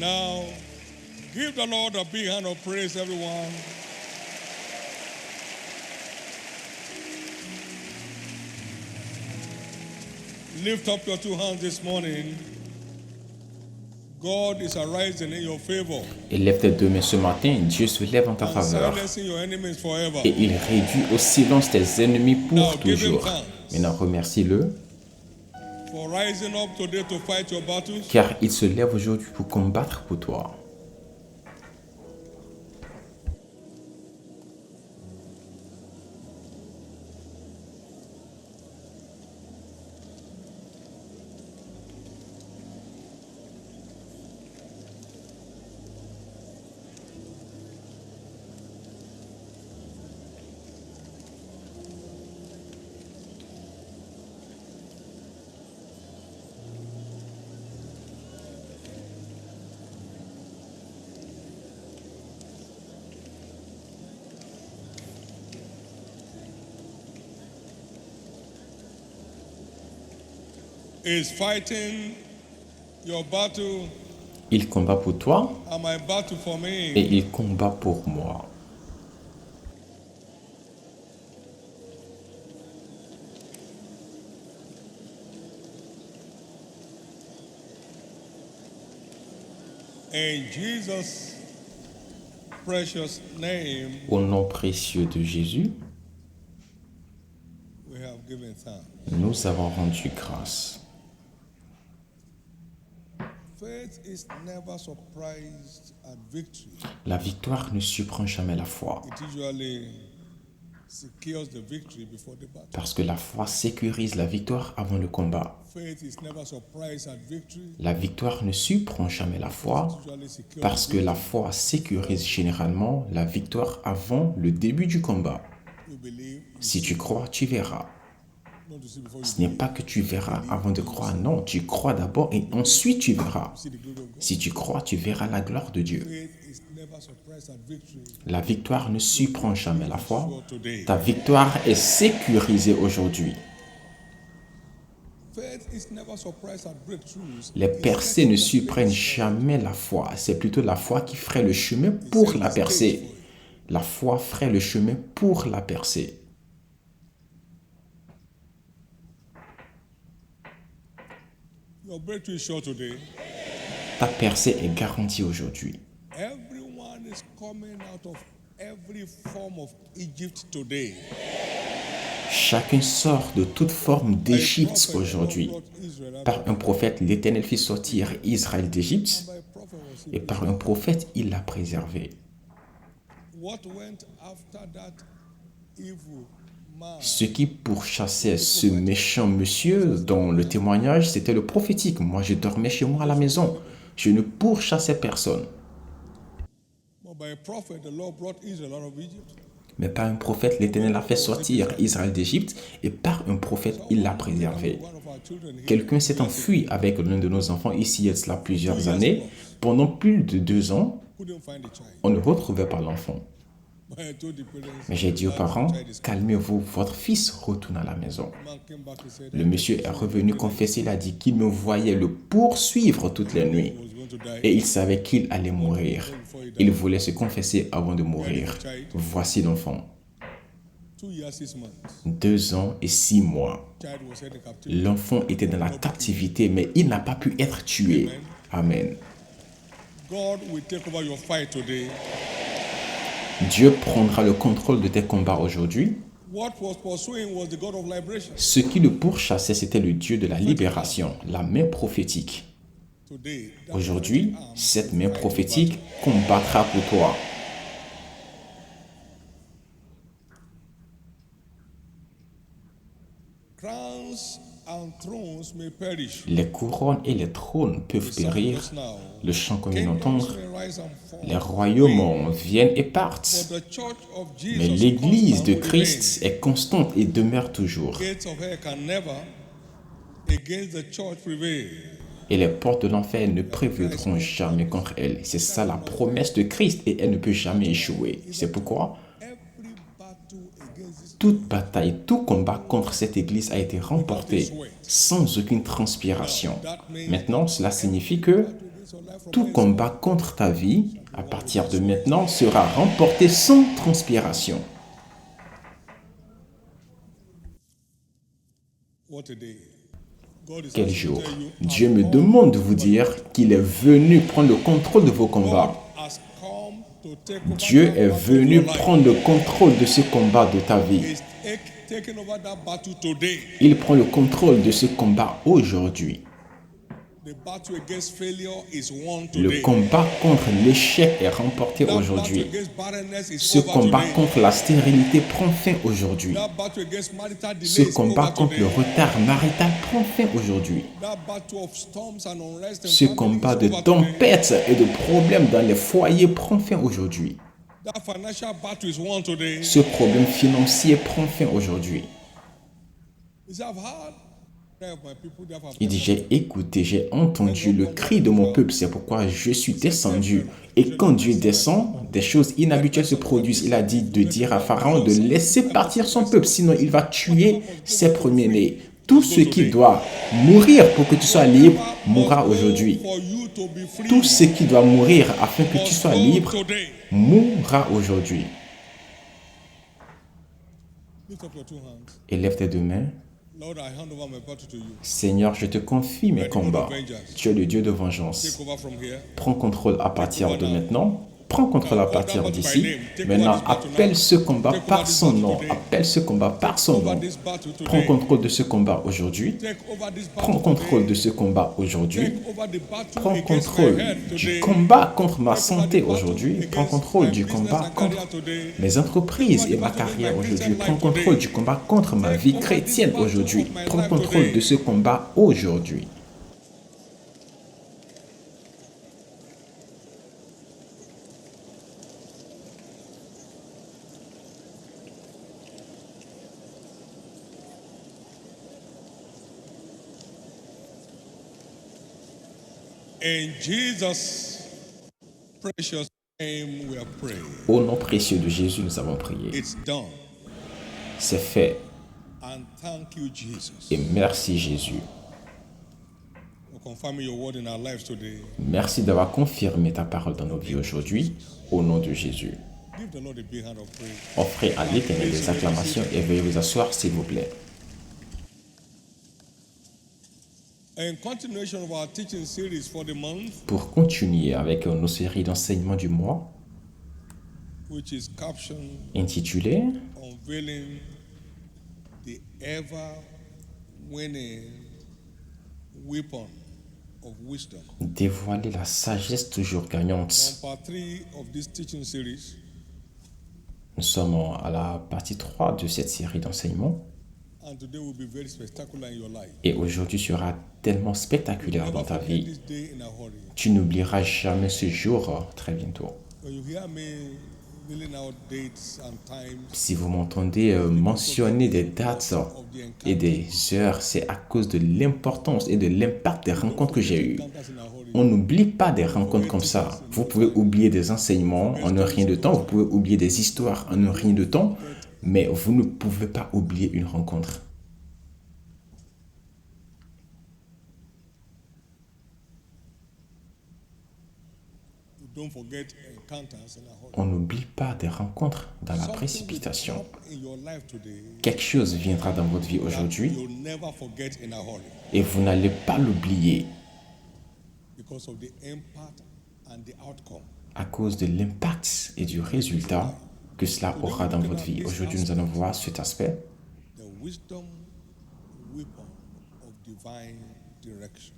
Now, give the Lord a big hand of praise, everyone. Lift up your two hands this morning. God is arising in your favor. Et lève tes deux mains ce matin, Dieu se lève en ta And faveur. silencing your enemies forever. Et il réduit au silence tes ennemis Now, pour give him toujours. thanks Maintenant, remercie-le, for rising up today to fight your battles. car il se lève aujourd'hui pour combattre pour toi. Is fighting your battle Il combat pour toi and my battle for et me. il combat pour moi. In Jesus' precious name, Au nom précieux de Jésus, we have given thanks. nous avons rendu grâce. Faith is never surprised at victory. La victoire ne surprend jamais la foi, It usually secures the victory before the battle. parce que la foi sécurise la victoire avant le combat. Faith is never surprised at victory. La victoire ne surprend jamais la foi, Usually secures parce que la foi sécurise généralement la victoire avant le début du combat. you believe, Si tu crois, tu verras. not to see before you Ce n'est pas que tu verras avant de croire, non, tu crois d'abord et ensuite tu verras. see the glory of God. Si tu crois, tu verras la gloire de Dieu. Faith is never surprised at victory. La victoire ne surprend jamais la foi. Sure today. Ta victoire est sécurisée aujourd'hui. Faith is never surprised at breakthroughs. Les percées ne surprennent jamais la foi. C'est plutôt la foi qui ferait le chemin pour la percée. La foi ferait le chemin pour la percée. Your breakthrough is sure today. Ta percée est garantie aujourd'hui. Everyone is coming out of every form of Egypt today. Chacun sort de toute forme d'Égypte aujourd'hui. Par un prophète, l'Éternel fit sortir Israël d'Égypte, By prophet was et par un prophète, il l'a préservé. what went after that evil man. Ce qui pourchassait ce méchant monsieur, dont le témoignage, c'était le prophétique. Moi, je dormais chez moi à la maison. Je ne pourchassais personne. But by a prophet, the Lord brought Israel out of Egypt. Mais par un prophète, l'Éternel a fait sortir Israël d'Égypte, et par un prophète, il l'a préservé. One of our children here, Quelqu'un s'est enfui avec l'un de nos enfants ici, il y a de cela plusieurs années. Pendant plus de 2 ans, couldn't find the child. on ne retrouvait pas l'enfant. But I told the parents, Mais j'ai dit aux parents, calmez-vous, votre fils retourne à la maison. the man came back and said Le monsieur est revenu confesser, il a dit qu'il me voyait le poursuivre toutes les nuits. he was going to die. Et il savait qu'il allait mourir. Il voulait se confesser avant de mourir. Voici l'enfant. 2 years, 6 months. 2 ans et 6 mois. Child was held in captivity. L'enfant était dans la captivité, mais il n'a pas pu être tué. Amen. God will take over your fight today. Dieu prendra le contrôle de tes combats aujourd'hui. What was pursuing was the God of liberation. Ce qui le pourchassait, c'était le Dieu de la libération, la main prophétique. Today, that Aujourd'hui, cette main prophétique combattra pour toi. crowns and thrones may perish. Les couronnes et les trônes peuvent périr. Just now, Le chant qu'on vient kingdoms d'entendre, may rise and fall. les royaumes viennent et partent. But the church of Mais Jesus l'Église de constant Christ est constante et demeure toujours. remains. Gates of hell can never against the church prevail. Et les portes de l'enfer ne prévaudront jamais contre elle. C'est ça la promesse de Christ et elle ne peut jamais échouer. C'est pourquoi Every battle against this toute bataille, tout combat contre cette église a été remporté sans aucune transpiration. Maintenant, cela signifie que tout combat contre ta vie, à partir de maintenant, sera remporté sans transpiration. Quel jour! Dieu me demande de vous dire qu'il est venu prendre le contrôle de vos combats. Dieu est venu prendre le contrôle de ce combat de ta vie. Il prend le contrôle de ce combat aujourd'hui. Le combat contre l'échec est remporté aujourd'hui. Ce combat contre la stérilité prend fin aujourd'hui. Ce combat contre le retard marital prend fin aujourd'hui. Ce combat de tempêtes et de problèmes dans les foyers prend fin aujourd'hui. Ce problème financier prend fin aujourd'hui. Il dit, j'ai écouté, j'ai entendu le cri de mon peuple, c'est pourquoi je suis descendu. Et quand Dieu descend, des choses inhabituelles se produisent. Il a dit de dire à Pharaon de laisser partir son peuple, sinon il va tuer ses premiers-nés. Tout ce qui doit mourir pour que tu sois libre mourra aujourd'hui. Tout ce qui doit mourir afin que tu sois libre mourra aujourd'hui. Élève tes deux mains. Seigneur, je te confie mes combats. Tu es le Dieu de vengeance. Prends contrôle à partir de maintenant. Prends contrôle à partir d'ici. Maintenant, appelle ce combat par son nom. Appelle ce combat par son nom. Prends contrôle de ce combat aujourd'hui. Prends contrôle de ce combat aujourd'hui. Prends contrôle du combat contre ma santé aujourd'hui. Prends contrôle du combat contre mes entreprises et ma carrière aujourd'hui. Prends contrôle du combat contre ma vie chrétienne aujourd'hui. Prends contrôle de ce combat aujourd'hui. In Jesus' precious name we are praying. Au nom précieux de Jésus, nous avons prié. It's done. C'est fait. And thank you, Jesus, Et merci Jésus. for confirming your word in our lives today. Merci d'avoir confirmé ta parole dans nos vies aujourd'hui. Au nom de Jésus. Give the Lord a big hand of praise. Offrez à l'Éternel des acclamations et veuillez vous asseoir, s'il vous plaît. In continuation of our teaching series for the month, Pour continuer avec nos séries d'enseignements du mois, which is captioned intitulées Unveiling the Ever-Winning Weapon of Wisdom. Dévoiler la sagesse toujours gagnante. On part 3 of this teaching series, Nous sommes à la partie 3 de cette série d'enseignements. and today will be very spectacular in your life. Et aujourd'hui sera tellement spectaculaire dans ta Forget vie. this day in a hurry. Tu n'oublieras jamais ce jour très bientôt. When you hear me dealing out dates and times Si vous m'entendez mentionner des dates of the et des heures, c'est à cause de l'importance et de l'impact des rencontres que j'ai eues. encounters in a hurry, On n'oublie pas des rencontres comme ça. Vous pouvez oublier des enseignements en un rien de temps, vous pouvez oublier des histoires en un rien de temps, mais vous ne pouvez pas oublier une rencontre. you don't forget encounters in a hurry. On n'oublie pas des rencontres dans la Something will précipitation. come in your life today Quelque chose viendra dans votre vie aujourd'hui you'll never forget in a hurry et vous n'allez pas l'oublier because of the impact and the outcome. à cause de l'impact et du résultat que cela aura dans votre vie. Aujourd'hui, nous allons voir cet aspect, The wisdom weapon of divine direction.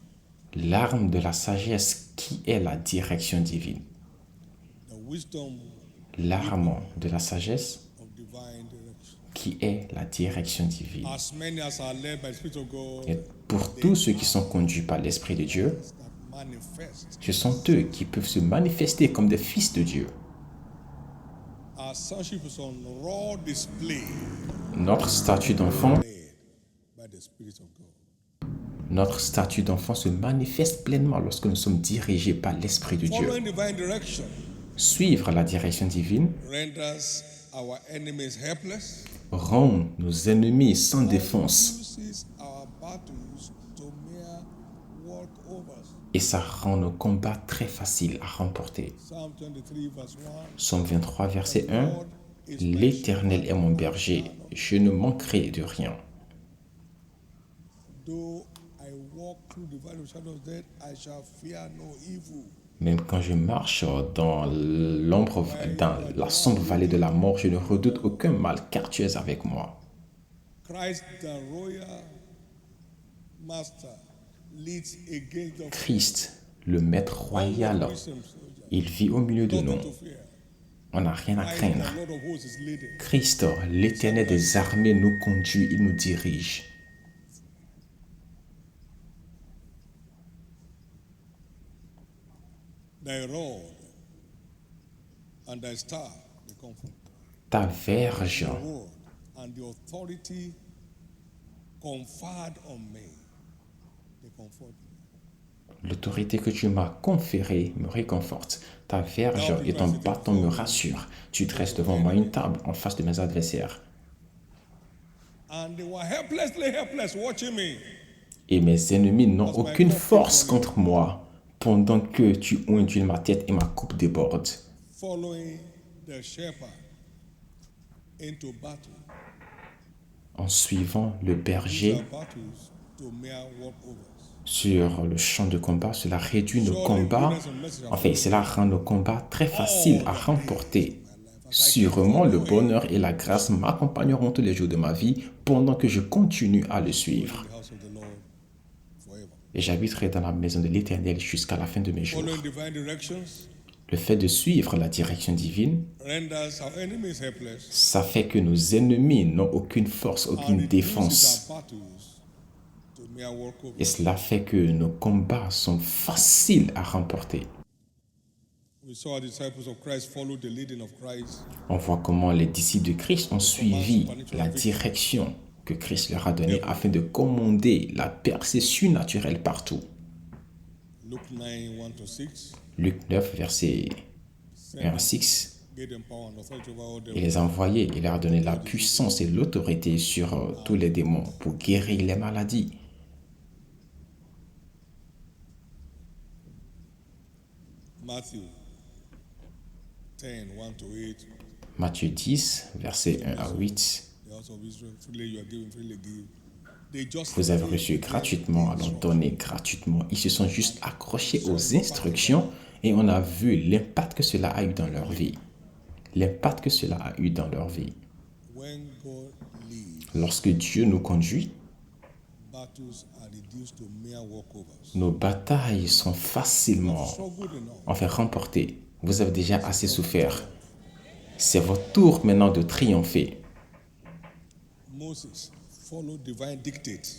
l'arme de la sagesse qui est la direction divine. The wisdom L'arme de la sagesse of divine direction. qui est la direction divine. As many as are led by the Spirit of God Et pour tous ceux qui sont conduits par l'Esprit de Dieu, that manifest ce sont eux qui peuvent se manifester comme des fils de Dieu. our sonship is on raw display Notre statut d'enfant, led by the Spirit of God. notre statut d'enfant se manifeste pleinement lorsque nous sommes dirigés par l'Esprit de Dieu. Following divine direction Suivre la direction divine renders our enemies helpless rend nos ennemis sans défense. Et ça rend nos combats très faciles à remporter. Psaume 23, verset 1. L'Éternel est mon berger, je ne manquerai de rien. Même quand je marche dans la sombre vallée de la mort, je ne redoute aucun mal, car tu es avec moi. Christ, le Maître royal, il vit au milieu de nous. On n'a rien à craindre. Christ, l'Éternel des armées, nous conduit, il nous dirige. Ta verge l'autorité que tu m'as conférée me réconforte. Ta verge et ton bâton me rassurent. Tu dresses devant moi une table en face de mes adversaires. Et mes ennemis n'ont aucune force contre moi pendant que tu ondules ma tête et ma coupe déborde. En suivant le berger sur le champ de combat, cela réduit nos combats. Enfin, cela rend nos combats très faciles à remporter. Sûrement, le bonheur et la grâce m'accompagneront tous les jours de ma vie pendant que je continue à le suivre. Et j'habiterai dans la maison de l'Éternel jusqu'à la fin de mes jours. Le fait de suivre la direction divine, ça fait que nos ennemis n'ont aucune force, aucune défense. Et cela fait que nos combats sont faciles à remporter. On voit comment les disciples de Christ ont suivi la direction que Christ leur a donnée afin de commander la percée surnaturelle partout. Luc 9, verset 1 à 6. Il les a envoyés, il leur a donné la puissance et l'autorité sur tous les démons pour guérir les maladies. Matthieu 10, verset 1 à 8. Vous avez reçu gratuitement, alors donnez gratuitement. Ils se sont juste accrochés aux instructions et on a vu l'impact que cela a eu dans leur vie. L'impact que cela a eu dans leur vie. Lorsque Dieu nous conduit, nos batailles sont facilement remportées. Vous avez déjà assez souffert. C'est votre tour maintenant de triompher.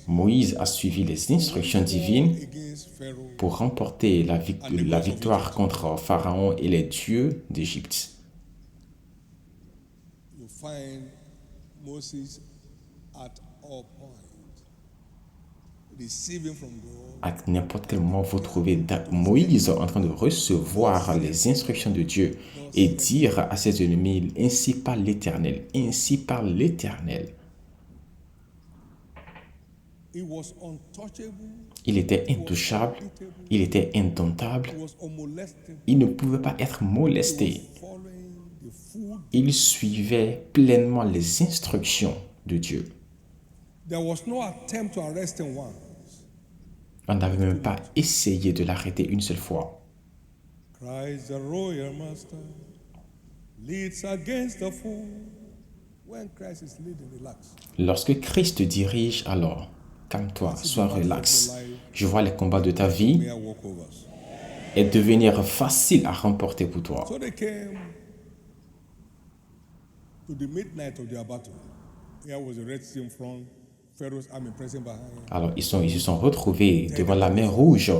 Moïse a suivi les instructions divines pour remporter la victoire contre Pharaon et les dieux d'Égypte. À n'importe quel moment, vous trouvez Moïse en train de recevoir les instructions de Dieu et dire à ses ennemis, ainsi parle l'Éternel, ainsi parle l'Éternel. Il était intouchable, il était indomptable, il ne pouvait pas être molesté. Il suivait pleinement les instructions de Dieu. On n'avait même pas essayé de l'arrêter une seule fois. Lorsque Christ te dirige, alors, calme-toi, sois relax. Je vois les combats de ta vie et devenir facile à remporter pour toi. Alors, ils se sont retrouvés devant la mer Rouge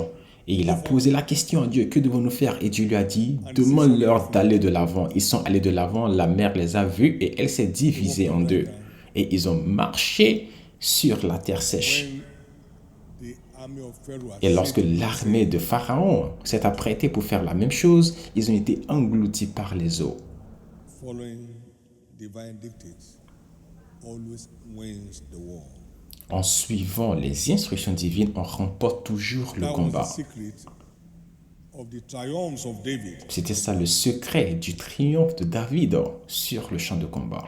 et il a posé la question à Dieu, que devons-nous faire? Et Dieu lui a dit, demande-leur d'aller de l'avant. Ils sont allés de l'avant, la mer les a vus et elle s'est divisée en deux. Et ils ont marché sur la terre sèche. Et lorsque l'armée de Pharaon s'est apprêtée pour faire la même chose, ils ont été engloutis par les eaux. En suivant les instructions divines, on remporte toujours le combat. C'était ça le secret du triomphe de David sur le champ de combat.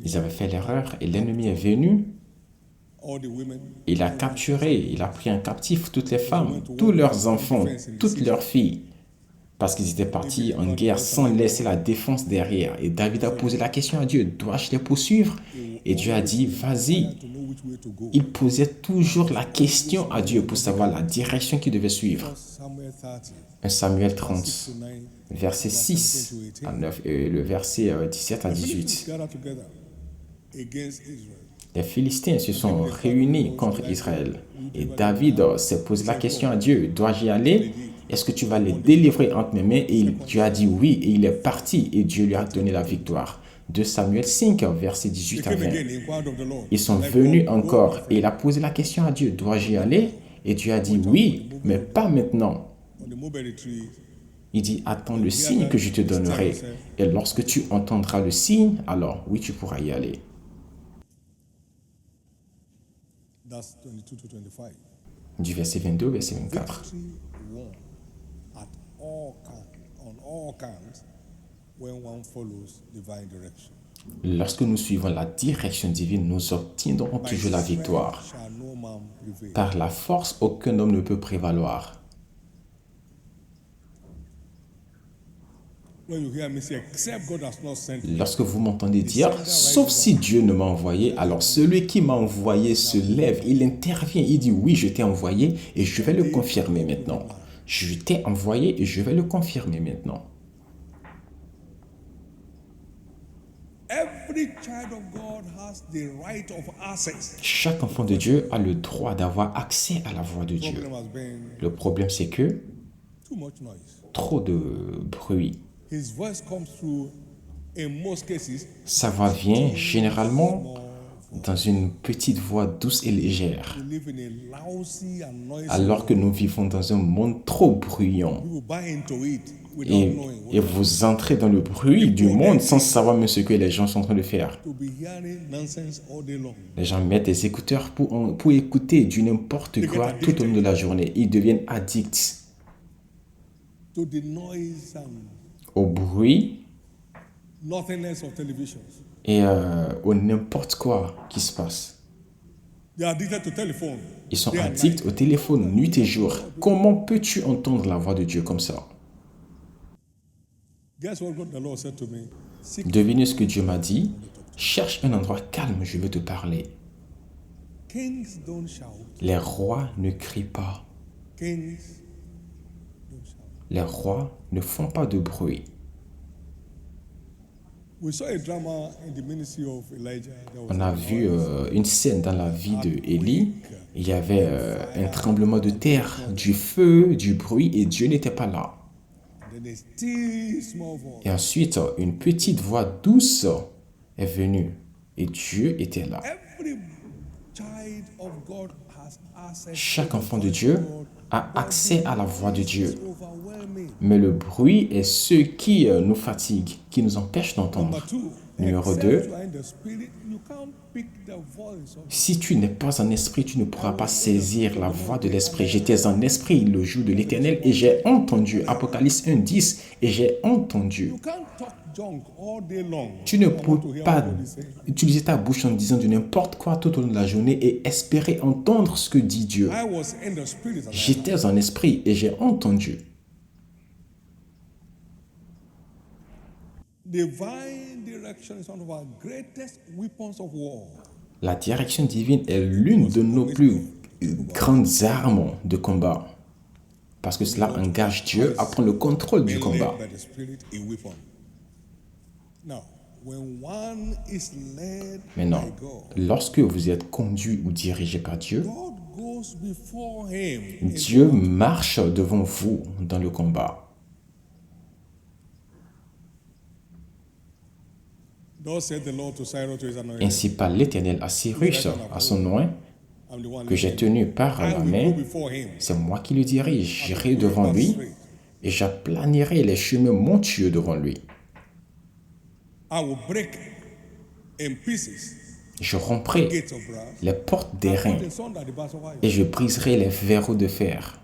Ils avaient fait l'erreur et l'ennemi est venu. Il a capturé, il a pris en captif toutes les femmes, tous leurs enfants, toutes leurs filles, parce qu'ils étaient partis en guerre sans laisser la défense derrière. Et David a posé la question à Dieu, dois-je les poursuivre? Et Dieu a dit, vas-y. Il posait toujours la question à Dieu pour savoir la direction qu'il devait suivre. 1 Samuel 30, verset 6 à 9, et le verset 17 à 18. Les Philistins se sont réunis contre Israël. Et David s'est posé la question à Dieu, dois-je y aller? Est-ce que tu vas les délivrer entre mes mains? Et Dieu a dit oui, et il est parti, et Dieu lui a donné la victoire. 2 Samuel 5, verset 18 à 20. Ils sont venus encore, et il a posé la question à Dieu, dois-je y aller? Et Dieu a dit oui, mais pas maintenant. Il dit, attends le signe que je te donnerai. Et lorsque tu entendras le signe, alors oui, tu pourras y aller. Du verset 22 au verset 24. Lorsque nous suivons la direction divine, nous obtiendrons toujours la victoire. Par la force, aucun homme ne peut prévaloir. Lorsque vous m'entendez dire, sauf si Dieu ne m'a envoyé, alors celui qui m'a envoyé se lève, il intervient, il dit oui, je t'ai envoyé et je vais le confirmer maintenant. Je t'ai envoyé et je vais le confirmer maintenant. Chaque enfant de Dieu a le droit d'avoir accès à la voix de Dieu. Le problème, c'est que trop de bruit. Sa voix vient généralement dans une petite voix douce et légère, alors que nous vivons dans un monde trop bruyant. Et vous entrez dans le bruit du monde sans savoir même ce que les gens sont en train de faire. Les gens mettent des écouteurs pour écouter du n'importe quoi tout au long de la journée. Ils deviennent addicts au bruit et au n'importe quoi qui se passe. Ils sont addicts au téléphone nuit et jour. Comment peux-tu entendre la voix de Dieu comme ça? Devinez ce que Dieu m'a dit. Cherche un endroit calme, je veux te parler. Les rois ne crient pas. Les rois ne font pas de bruit. On a vu une scène dans la vie de Élie. Il y avait un tremblement de terre, du feu, du bruit, et Dieu n'était pas là. Et ensuite, une petite voix douce est venue, et Dieu était là. Chaque enfant de Dieu a accès à la voix de Dieu. Mais le bruit est ce qui nous fatigue, qui nous empêche d'entendre. Numéro 2, si tu n'es pas en esprit, tu ne pourras pas saisir la voix de l'esprit. J'étais en esprit le jour de l'Éternel et j'ai entendu. Apocalypse 1:10, et j'ai entendu. Tu ne peux pas utiliser ta bouche en disant de n'importe quoi tout au long de la journée et espérer entendre ce que dit Dieu. J'étais en esprit et j'ai entendu. La direction divine est l'une de nos plus grandes armes de combat. Parce que cela engage Dieu à prendre le contrôle du combat. Maintenant, lorsque vous êtes conduit ou dirigé par Dieu, Dieu marche devant vous dans le combat. Ainsi parle l'Éternel à Cyrus, à son nom, que j'ai tenu par la main. C'est moi qui le dirige. J'irai devant lui et j'aplanirai les chemins montueux devant lui. Je romprai les portes d'airain et je briserai les verrous de fer.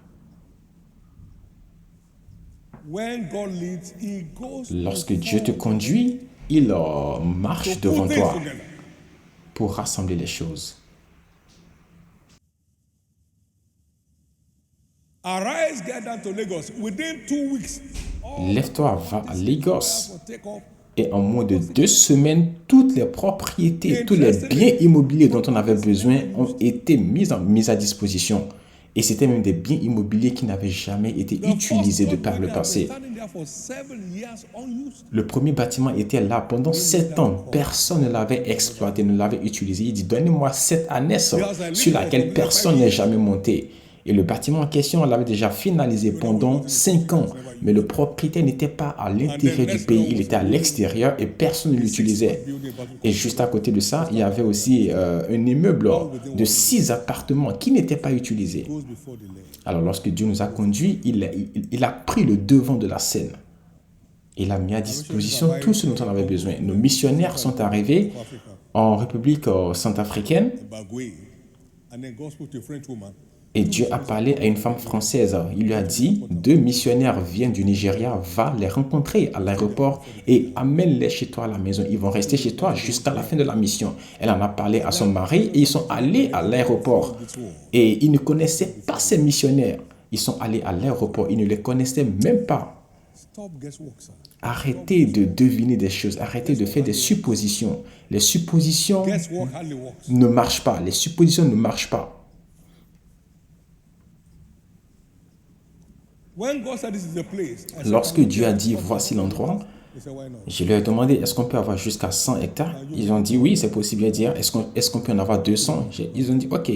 Lorsque Dieu te conduit, il marche devant toi pour rassembler les choses. Lève-toi, va à Lagos. Et en moins de 2 semaines, toutes les propriétés, tous les biens immobiliers dont on avait besoin ont été mis à disposition. Et c'était même des biens immobiliers qui n'avaient jamais été utilisés de par le passé. Le premier bâtiment était là pendant 7 ans. Personne ne l'avait exploité, ne l'avait utilisé. Il dit, donnez-moi cette ânesse sur laquelle personne n'est jamais monté. Et le bâtiment en question, on l'avait déjà finalisé pendant 5 ans. Mais le propriétaire n'était pas à l'intérieur du pays, il était à l'extérieur et personne ne l'utilisait. Et juste à côté de ça, il y avait aussi un immeuble de 6 appartements qui n'étaient pas utilisés. Alors lorsque Dieu nous a conduits, il a pris le devant de la scène. Il a mis à disposition tout ce dont on avait besoin. Nos missionnaires sont arrivés en République centrafricaine. Et Dieu a parlé à une femme française. Il lui a dit, 2 missionnaires viennent du Nigeria, va les rencontrer à l'aéroport et amène-les chez toi à la maison. Ils vont rester chez toi jusqu'à la fin de la mission. Elle en a parlé à son mari et ils sont allés à l'aéroport. Et ils ne connaissaient pas ces missionnaires. Ils sont allés à l'aéroport, ils ne les connaissaient même pas. Arrêtez de deviner des choses, arrêtez de faire des suppositions. Les suppositions ne marchent pas, les suppositions ne marchent pas. Lorsque Dieu a dit, voici l'endroit, je leur ai demandé, est-ce qu'on peut avoir jusqu'à 100 hectares? Ils ont dit, oui, c'est possible de dire. Est-ce qu'on peut en avoir 200? Ils ont dit, ok.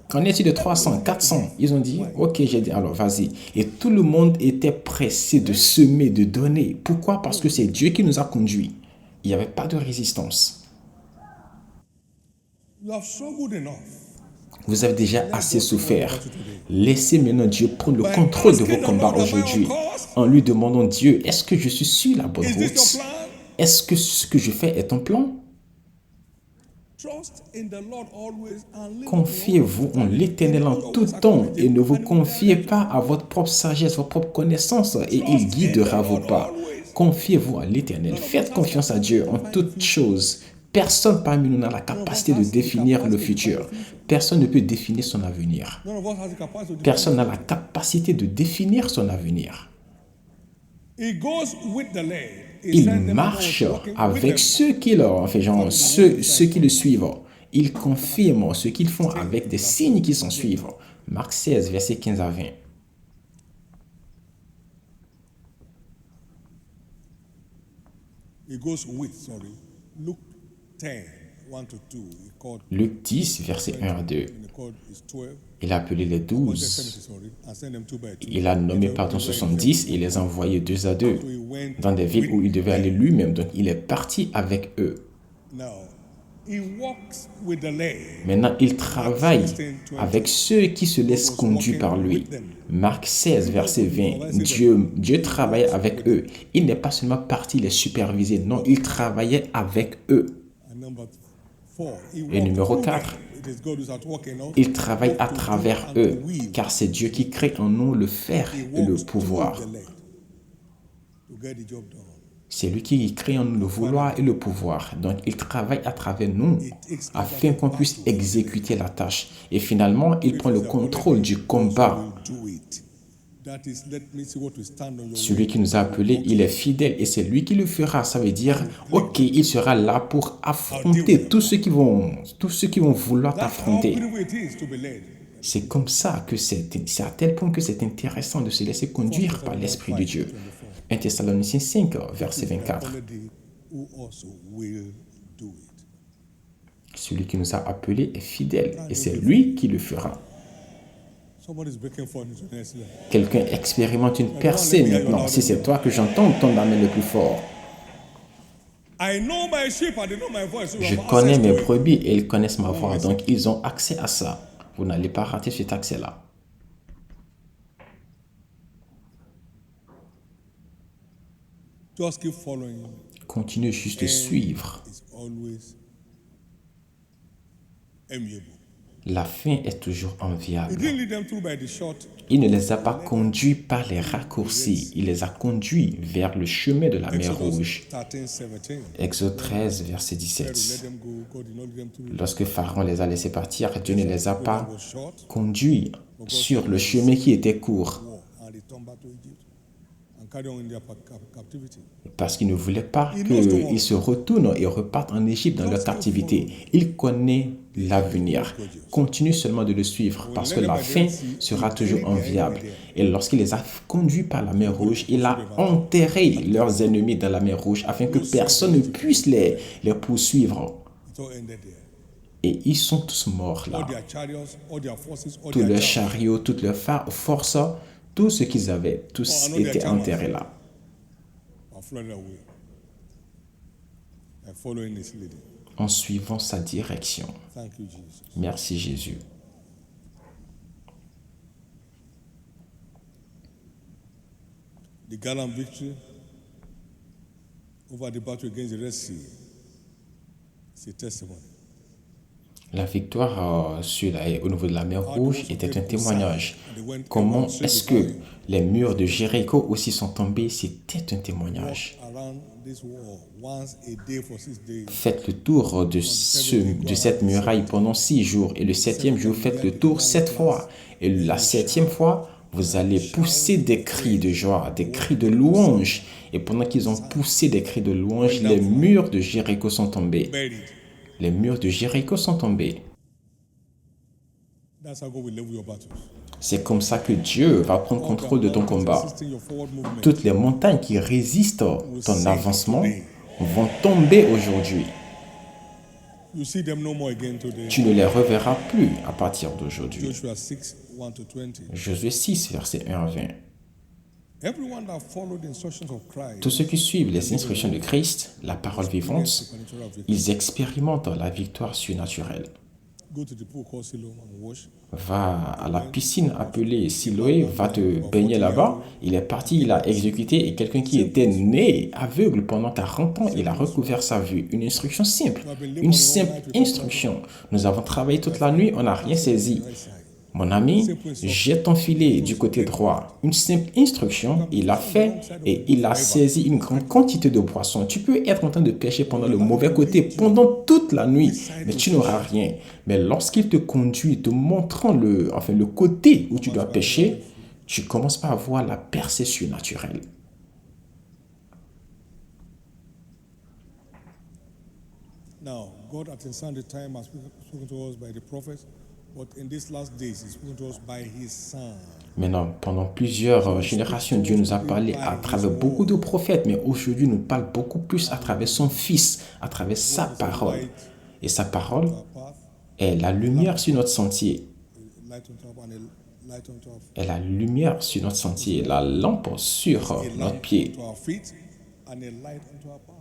Qu'en est-il de 300, 400? Ils ont dit, ok, j'ai dit, alors vas-y. Et tout le monde était pressé de semer, de donner. Pourquoi? Parce que c'est Dieu qui nous a conduits. Il n'y avait pas de résistance. Vous avez déjà assez souffert. Laissez maintenant Dieu prendre le contrôle de vos combats aujourd'hui. En lui demandant, Dieu, est-ce que je suis sur la bonne route? Est-ce que ce que je fais est ton plan? Confiez-vous en l'Éternel en tout temps et ne vous confiez pas à votre propre sagesse, votre propre connaissance et il guidera vos pas. Confiez-vous à l'Éternel. Faites confiance à Dieu en toutes choses. Personne parmi nous n'a la capacité de définir le futur. Personne ne peut définir son avenir. Personne n'a la capacité de définir son avenir. Il marche avec ceux qui le suivent. Il confirme ce qu'ils font avec des signes qui s'en suivent. Marc 16, versets 15 à 20. Luc 10, versets 1 à 2. Il a appelé les 12. Il a nommé 70 et les a envoyés 2 à 2 dans des villes où il devait aller lui-même. Donc, il est parti avec eux. Maintenant, il travaille avec ceux qui se laissent conduire par lui. Marc 16, verset 20. Dieu travaillait avec eux. Il n'est pas seulement parti les superviser. Non, il travaillait avec eux. Et numéro 4, il travaille à travers eux, car c'est Dieu qui crée en nous le faire et le pouvoir. C'est lui qui crée en nous le vouloir et le pouvoir. Donc, il travaille à travers nous afin qu'on puisse exécuter la tâche. Et finalement, il prend le contrôle du combat. Celui qui nous a appelés, il est fidèle et c'est lui qui le fera. Ça veut dire, ok, il sera là pour affronter tous ceux qui vont vouloir t'affronter. C'est comme ça que c'est à tel point que c'est intéressant de se laisser conduire par l'Esprit de Dieu. 1 Thessaloniciens 5, verset 24. Celui qui nous a appelés est fidèle et c'est lui qui le fera. Quelqu'un expérimente une percée maintenant. Si c'est toi que j'entends, ton amen le plus fort. Je connais mes brebis et ils connaissent ma voix, donc ils ont accès à ça. Vous n'allez pas rater cet accès-là. Just keep following. Continue juste de suivre. It's always amiable. La fin est toujours He enviable. didn't lead them through by the short. Il ne les a pas conduits par les raccourcis. Il les a conduits vers le chemin de la mer Exodus Rouge. 13:17. Exode 13, verset Let 17. them go. God did not lead them through. Lorsque Pharaon les a laissés partir, Dieu ne les a pas Was short. conduits sur le chemin qui était court, War, and they turned back to Egypt and carried on in their captivity. parce qu'il ne voulait pas qu'ils se retournent et repartent en Égypte dans leur captivité. Il connaît l'avenir. Continue seulement de le suivre, parce que la fin sera toujours enviable. Et lorsqu'il les a conduits par la mer Rouge, il a enterré leurs ennemis dans la mer Rouge, afin que personne ne puisse les poursuivre. It all ended there. Et ils sont tous morts là. All their chariots, all their forces, all Tous their leurs chariots chariots, toutes leurs forces, tout ce qu'ils avaient, tous étaient enterrés là. are flooded away. And following his leading. En suivant sa direction. Thank you, Jesus. Merci Jésus. The gallant victory over the battle against the Red Sea is a testimony. La victoire au niveau de la mer Rouge était un témoignage. Comment est-ce que les murs de Jéricho aussi sont tombés? C'était un témoignage. Around this wall once a day for 6 days. Faites le tour de cette muraille pendant 6 jours. Et le 7e jour, faites le tour 7 fois. Et la 7e fois, vous allez pousser des cris de joie, des cris de louange. Et pendant qu'ils ont poussé des cris de louange, les murs de Jéricho sont tombés. Buried. Les murs de Jéricho sont tombés. That's how God will level your battles. C'est comme ça que Dieu va prendre contrôle de ton combat. Resisting your forward movement. Toutes les montagnes qui résistent ton avancement vont tomber aujourd'hui. You see them no more again today. Tu ne les reverras plus à partir d'aujourd'hui. Joshua 6, 1 to 20. Josué 6, verset 1 à 20. Everyone that followed the instructions of Christ, Tous ceux qui suivent les instructions de Christ, la parole vivante, ils expérimentent la victoire surnaturelle. go to the pool called Siloam and wash. Va à la piscine appelée Siloé, va te baigner là-bas. Il est parti, il a exécuté, et quelqu'un qui était né aveugle pendant 40 ans, il a recouvert sa vue. Une instruction simple, une simple instruction. Nous avons travaillé toute la nuit, on n'a rien saisi. Mon ami, jette ton filet du côté droit. Une simple instruction, il l'a fait et il a saisi une grande quantité de poissons. Tu peux être en train de pêcher pendant le mauvais côté pendant toute la nuit, mais tu n'auras rien. Mais lorsqu'il te conduit, te montrant le côté où tu dois pêcher, tu commences par avoir la percée surnaturelle. Now, God at ancient time has spoken to us by the prophets, but in these last days, He's spoken to us by His Son. Maintenant, pendant plusieurs générations, Dieu nous a parlé à travers beaucoup de prophètes, mais aujourd'hui, il nous parle beaucoup plus à travers son Fils, à travers sa parole. Et sa parole est la lumière sur notre sentier. Light on top and a light on top. Est la lumière sur notre sentier, la lampe sur notre pied. To our feet and a light unto our path.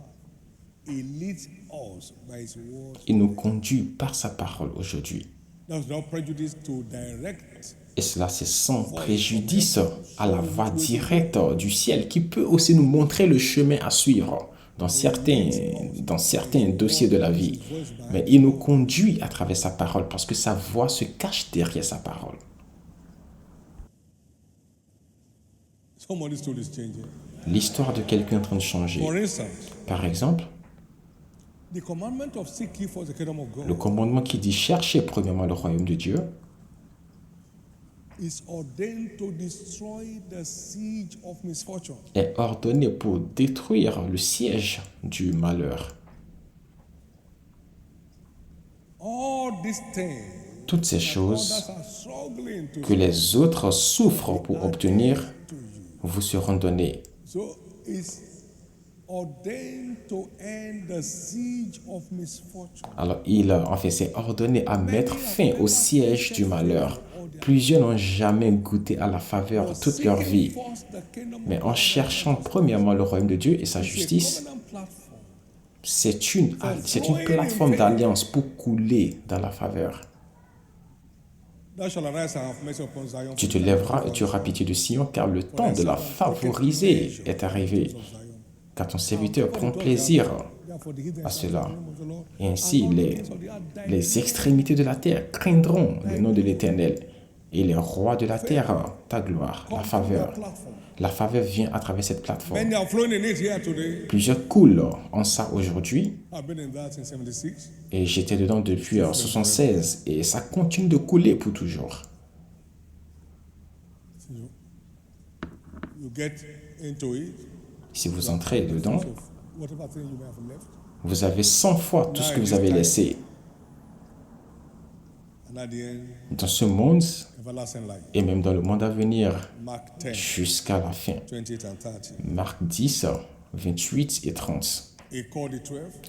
He leads us by His word. Il nous conduit par sa parole aujourd'hui. That's no prejudice to direct. Et cela, c'est sans préjudice à la voie directe du ciel qui peut aussi nous montrer le chemin à suivre dans certains dossiers de la vie. Mais il nous conduit à travers sa parole parce que sa voix se cache derrière sa parole. Somebody's story is changing. L'histoire de quelqu'un en train de changer. For instance, Par exemple, the commandment of seek ye first the kingdom of le God commandement qui dit chercher premièrement le royaume de Dieu is ordained to destroy the siege of misfortune. est ordonné pour détruire le siège du malheur. All these things Toutes ces others choses are struggling to que les autres souffrent pour obtenir vous seront données. So it's ordained to end the siege of misfortune. Alors, c'est ordonné à mettre fin au siège du malheur. Plusieurs n'ont jamais goûté à la faveur toute leur vie. First the kingdom Mais en cherchant premièrement le royaume de Dieu et sa justice, covenant platform. c'est une plateforme d'alliance pour couler dans la faveur. Thou shalt arise and have mercy upon Zion. Tu te lèveras et tu auras pitié de Sion, car le temps de la favoriser est arrivé. car ton serviteur prend plaisir à cela. Et ainsi, les extrémités de la terre craindront le nom de l'Éternel. Et les rois de la terre, ta gloire, la faveur. La faveur vient à travers cette plateforme. Plusieurs coulent en ça aujourd'hui. Et j'étais dedans depuis 1976. Et ça continue de couler pour toujours. Si vous entrez dedans, vous avez 100 fois tout ce que vous avez laissé. Dans ce monde et même dans le monde à venir jusqu'à la fin. Marc 10, 28 et 30.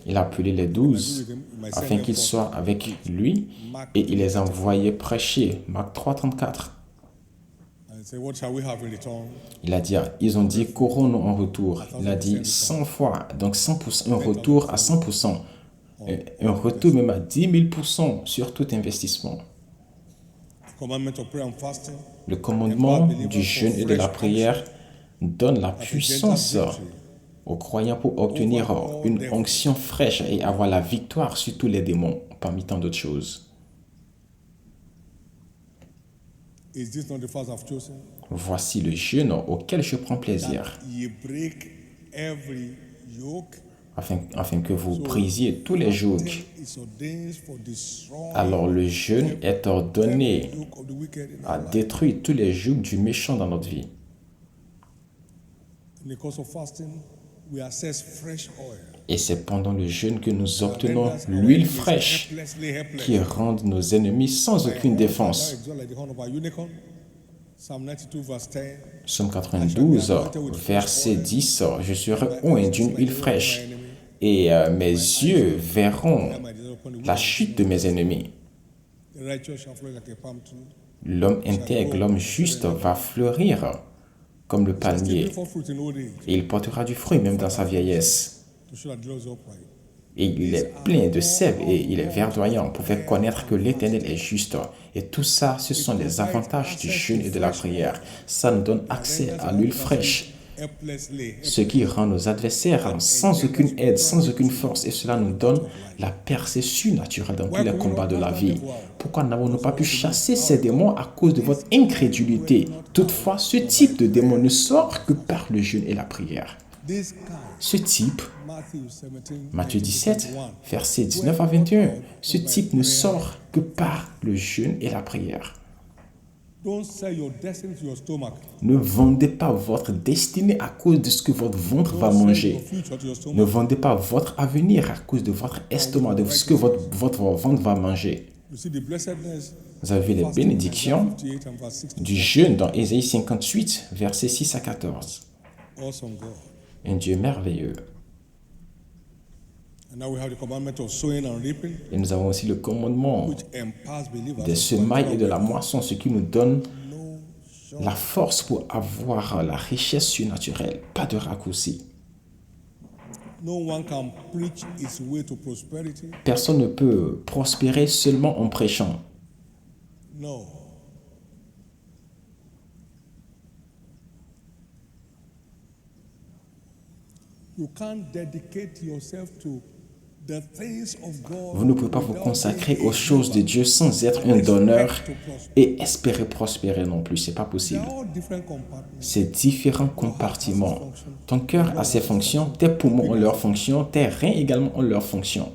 Il a appelé les 12 afin qu'ils soient avec lui et il les a envoyés prêcher. Marc 3, 34. Il a dit, ils ont dit, qu'aurons-nous en retour? Il a dit 100 fois, donc 100%, un retour à 100%. Un retour même à 10 000% sur tout investissement. Le commandement du jeûne et de la prière donne la puissance aux croyants pour obtenir une onction fraîche et avoir la victoire sur tous les démons, parmi tant d'autres choses. Voici le jeûne auquel je prends plaisir, afin que vous brisiez tous les jougs. Alors le jeûne est ordonné à détruire tous les jougs du méchant dans notre vie. Et c'est pendant le jeûne que nous obtenons l'huile fraîche qui rend nos ennemis sans aucune défense. Psaume 92, verset 10, je serai oint d'une huile fraîche et mes yeux verront la chute de mes ennemis. L'homme intègre, l'homme juste va fleurir comme le palmier et il portera du fruit même dans sa vieillesse. Et il est plein de sève et il est verdoyant pour faire connaître que l'Éternel est juste. Et tout ça, ce sont les avantages du jeûne et de la prière. Ça nous donne accès à l'huile fraîche, ce qui rend nos adversaires sans aucune aide, sans aucune force. Et cela nous donne la percée surnaturelle dans tous les combats de la vie. Pourquoi n'avons-nous pas pu chasser ces démons à cause de votre incrédulité? Toutefois, ce type de démon ne sort que par le jeûne et la prière. Ce type, Matthieu 17, versets 19 à 21, ce type ne sort que par le jeûne et la prière. Ne vendez pas votre destinée à cause de ce que votre ventre va manger. Ne vendez pas votre avenir à cause de votre estomac, de ce que votre ventre va manger. Vous avez les bénédictions du jeûne dans Ésaïe 58, versets 6 à 14. Un Dieu merveilleux. Et nous avons aussi le commandement des semailles et de la moisson, ce qui nous donne la force pour avoir la richesse surnaturelle. Pas de raccourci. Personne ne peut prospérer seulement en prêchant. Vous ne pouvez pas vous consacrer aux choses de Dieu sans être un donneur et espérer prospérer non plus. Ce n'est pas possible. C'est différents compartiments. Ton cœur a ses fonctions, tes poumons ont leurs fonctions, tes reins également ont leurs fonctions.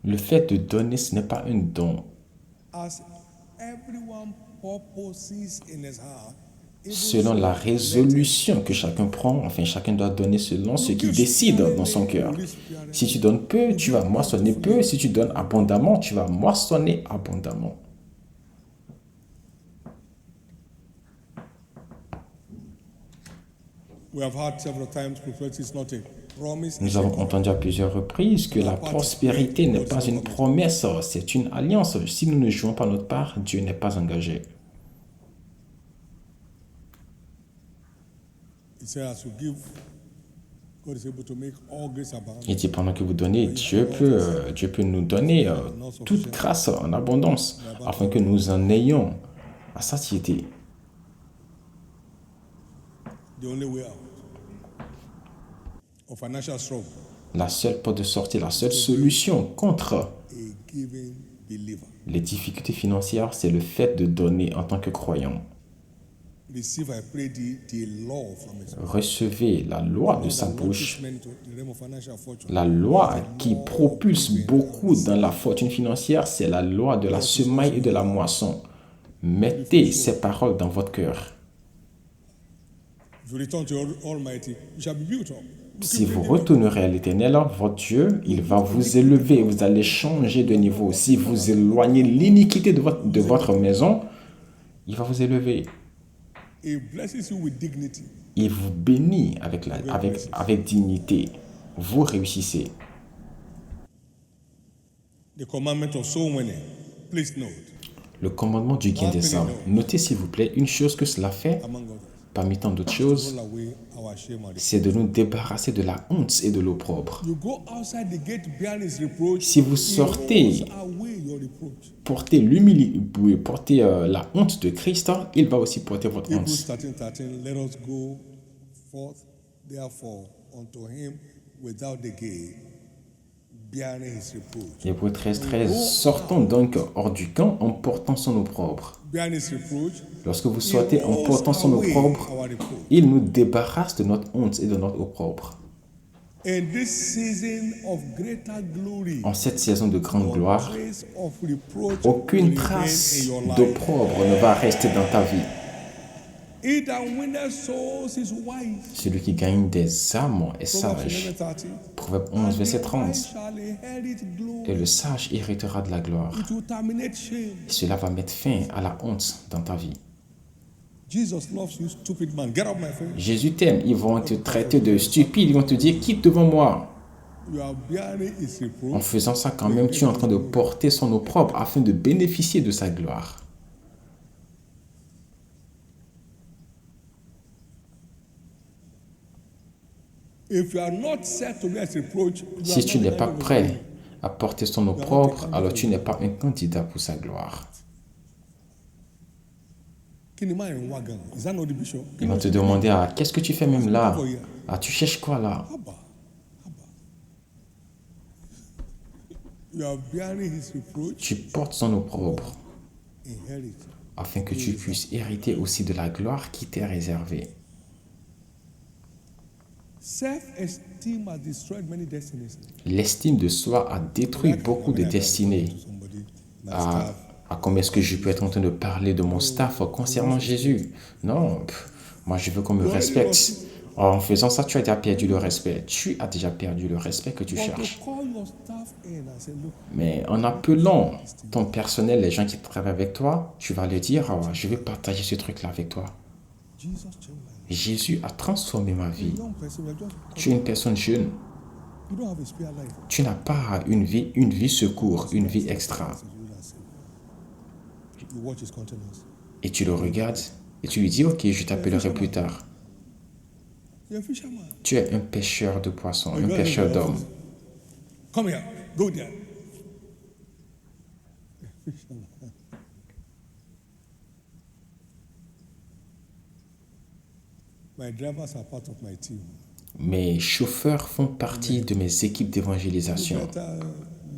Le fait de donner, ce n'est pas un don. Selon la résolution que chacun prend, enfin chacun doit donner selon ce qu'il décide dans son cœur. Si tu donnes peu, tu vas moissonner peu. Si tu donnes abondamment, tu vas moissonner abondamment. Nous avons entendu à plusieurs reprises que la prospérité n'est pas une promesse, c'est une alliance. Si nous ne jouons pas notre part, Dieu n'est pas engagé. God is able to make all grace abound. Il dit, pendant que vous donnez, Dieu peut nous donner toute grâce en abondance, afin que nous en ayons à satiété. The only way out of financial struggle, La seule porte de sortie, la seule solution contre a giving believer. les difficultés financières, c'est le fait de donner en tant que croyant. Receive, I pray thee, the law from his mouth. Recevez la loi de sa That bouche, launches men into the realm of financial fortune. la loi qui propulse beaucoup dans la fortune financière, c'est la loi de la semaille et de la moisson. Mettez ces paroles dans votre cœur. If you return to Almighty, you shall be built up. Si vous retournerez à l'Éternel, votre Dieu, il va vous élever, vous allez changer de niveau. Si vous éloignez l'iniquité de votre maison, il va vous élever. He blesses you with dignity. Il vous bénit avec dignité. Vous réussissez. The commandment of soul winning. Please note, Le commandement du gain des âmes. Notez s'il vous plaît une chose que cela fait, among others, parmi tant d'autres choses, roll away our shame and c'est de nous débarrasser de la honte et de l'opprobre. you go outside the gate bearing his reproach. Si vous He sortez rolls away your reproach. porter la honte de Christ, il va aussi porter votre Hebrews honte. 13:13. Let us go forth, therefore, unto him without the gate, bearing his reproach. Hébreux 13:13. Sortons donc hors du camp en portant son opprobre. Bearing his reproach, Lorsque vous he sortez en rolls portant son away opprobre, our reproach. il nous débarrasse de notre honte et de notre opprobre. In this season of greater glory, En cette saison de grande gloire, trace of reproach aucune will trace remain in your life. d'opprobre ne va rester dans ta vie. He that winneth souls is wise. Celui qui gagne des âmes est Proverbs sage. 11:30. Proverbe 11, verset The 30. wise shall inherit glory. Et le sage héritera de la gloire. It will terminate shame. Cela va mettre fin à la honte dans ta vie. Jesus loves you, stupid man. Get up, my friend. Jésus t'aime, ils vont te traiter de stupide, ils vont te dire quitte devant moi. You are bearing his reproach. En faisant ça, quand même, tu es en train de porter son opprobre afin de bénéficier de sa gloire. If you are not set to bear his reproach, you Si are tu not n'es pas able to prêt à porter son opprobre, alors tu n'es pas un candidat pour sa gloire. Kini man in wagon. Is that not the bishop? Ils vont te demander, ah, qu'est-ce que tu fais même là? Ah, tu cherches quoi là? Abba. You are bearing his reproach. Tu portes son opprobre Inherit. afin que tu puisses hériter aussi de la gloire qui t'est réservée. Self-esteem has destroyed many destinies. L'estime de soi a détruit beaucoup de destinées. Somebody, Comment est-ce que je peux être en train de parler de mon staff concernant Jésus? Non, moi je veux qu'on me respecte. En faisant ça, tu as déjà perdu le respect. Tu as déjà perdu le respect que tu but to cherches. call your staff in and say, look, Mais en appelant ton personnel, les gens qui travaillent avec toi, tu vas leur dire, ah, je vais partager ce truc-là avec toi. Jesus changed my life. Jésus a transformé ma vie. Young person, you are just, Tu es une personne jeune. you don't have a spare life. Tu n'as pas une vie secours, une vie extra. You watch his countenance. Et tu le regardes et tu lui dis, ok, je t'appellerai plus tard. You're a fisherman. Tu es un pêcheur de poissons, un pêcheur d'hommes. Come here. Go there. My drivers are part of my team. Mes chauffeurs font partie de mes équipes d'évangélisation. You better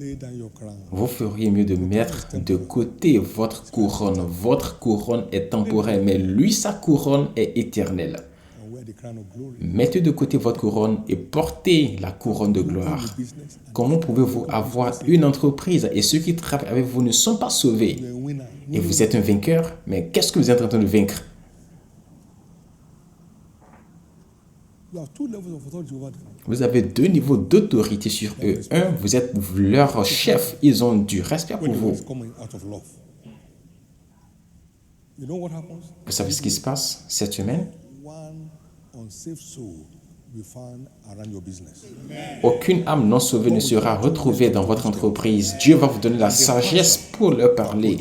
lay down your crown. Vous feriez mieux de mettre de côté votre couronne. Votre couronne est temporaire, mais lui, sa couronne est éternelle. And wear the crown of glory. Mettez de côté votre couronne et portez la couronne de gloire. Business. Comment pouvez-vous avoir une entreprise et ceux qui travaillent avec vous ne sont pas sauvés? You're a winner. Et vous êtes un vainqueur, mais qu'est-ce que vous êtes en train de vaincre? You have two levels of authority over them. Vous avez deux niveaux d'autorité sur eux. Un, vous êtes leur chef, ils ont du respect pour When the vous. word is coming out of love. You know what happens? Vous savez ce qui se passe cette semaine? One unsaved soul will be found around your business. Aucune âme non sauvée ne sera retrouvée dans votre entreprise. Dieu va vous donner la sagesse pour leur parler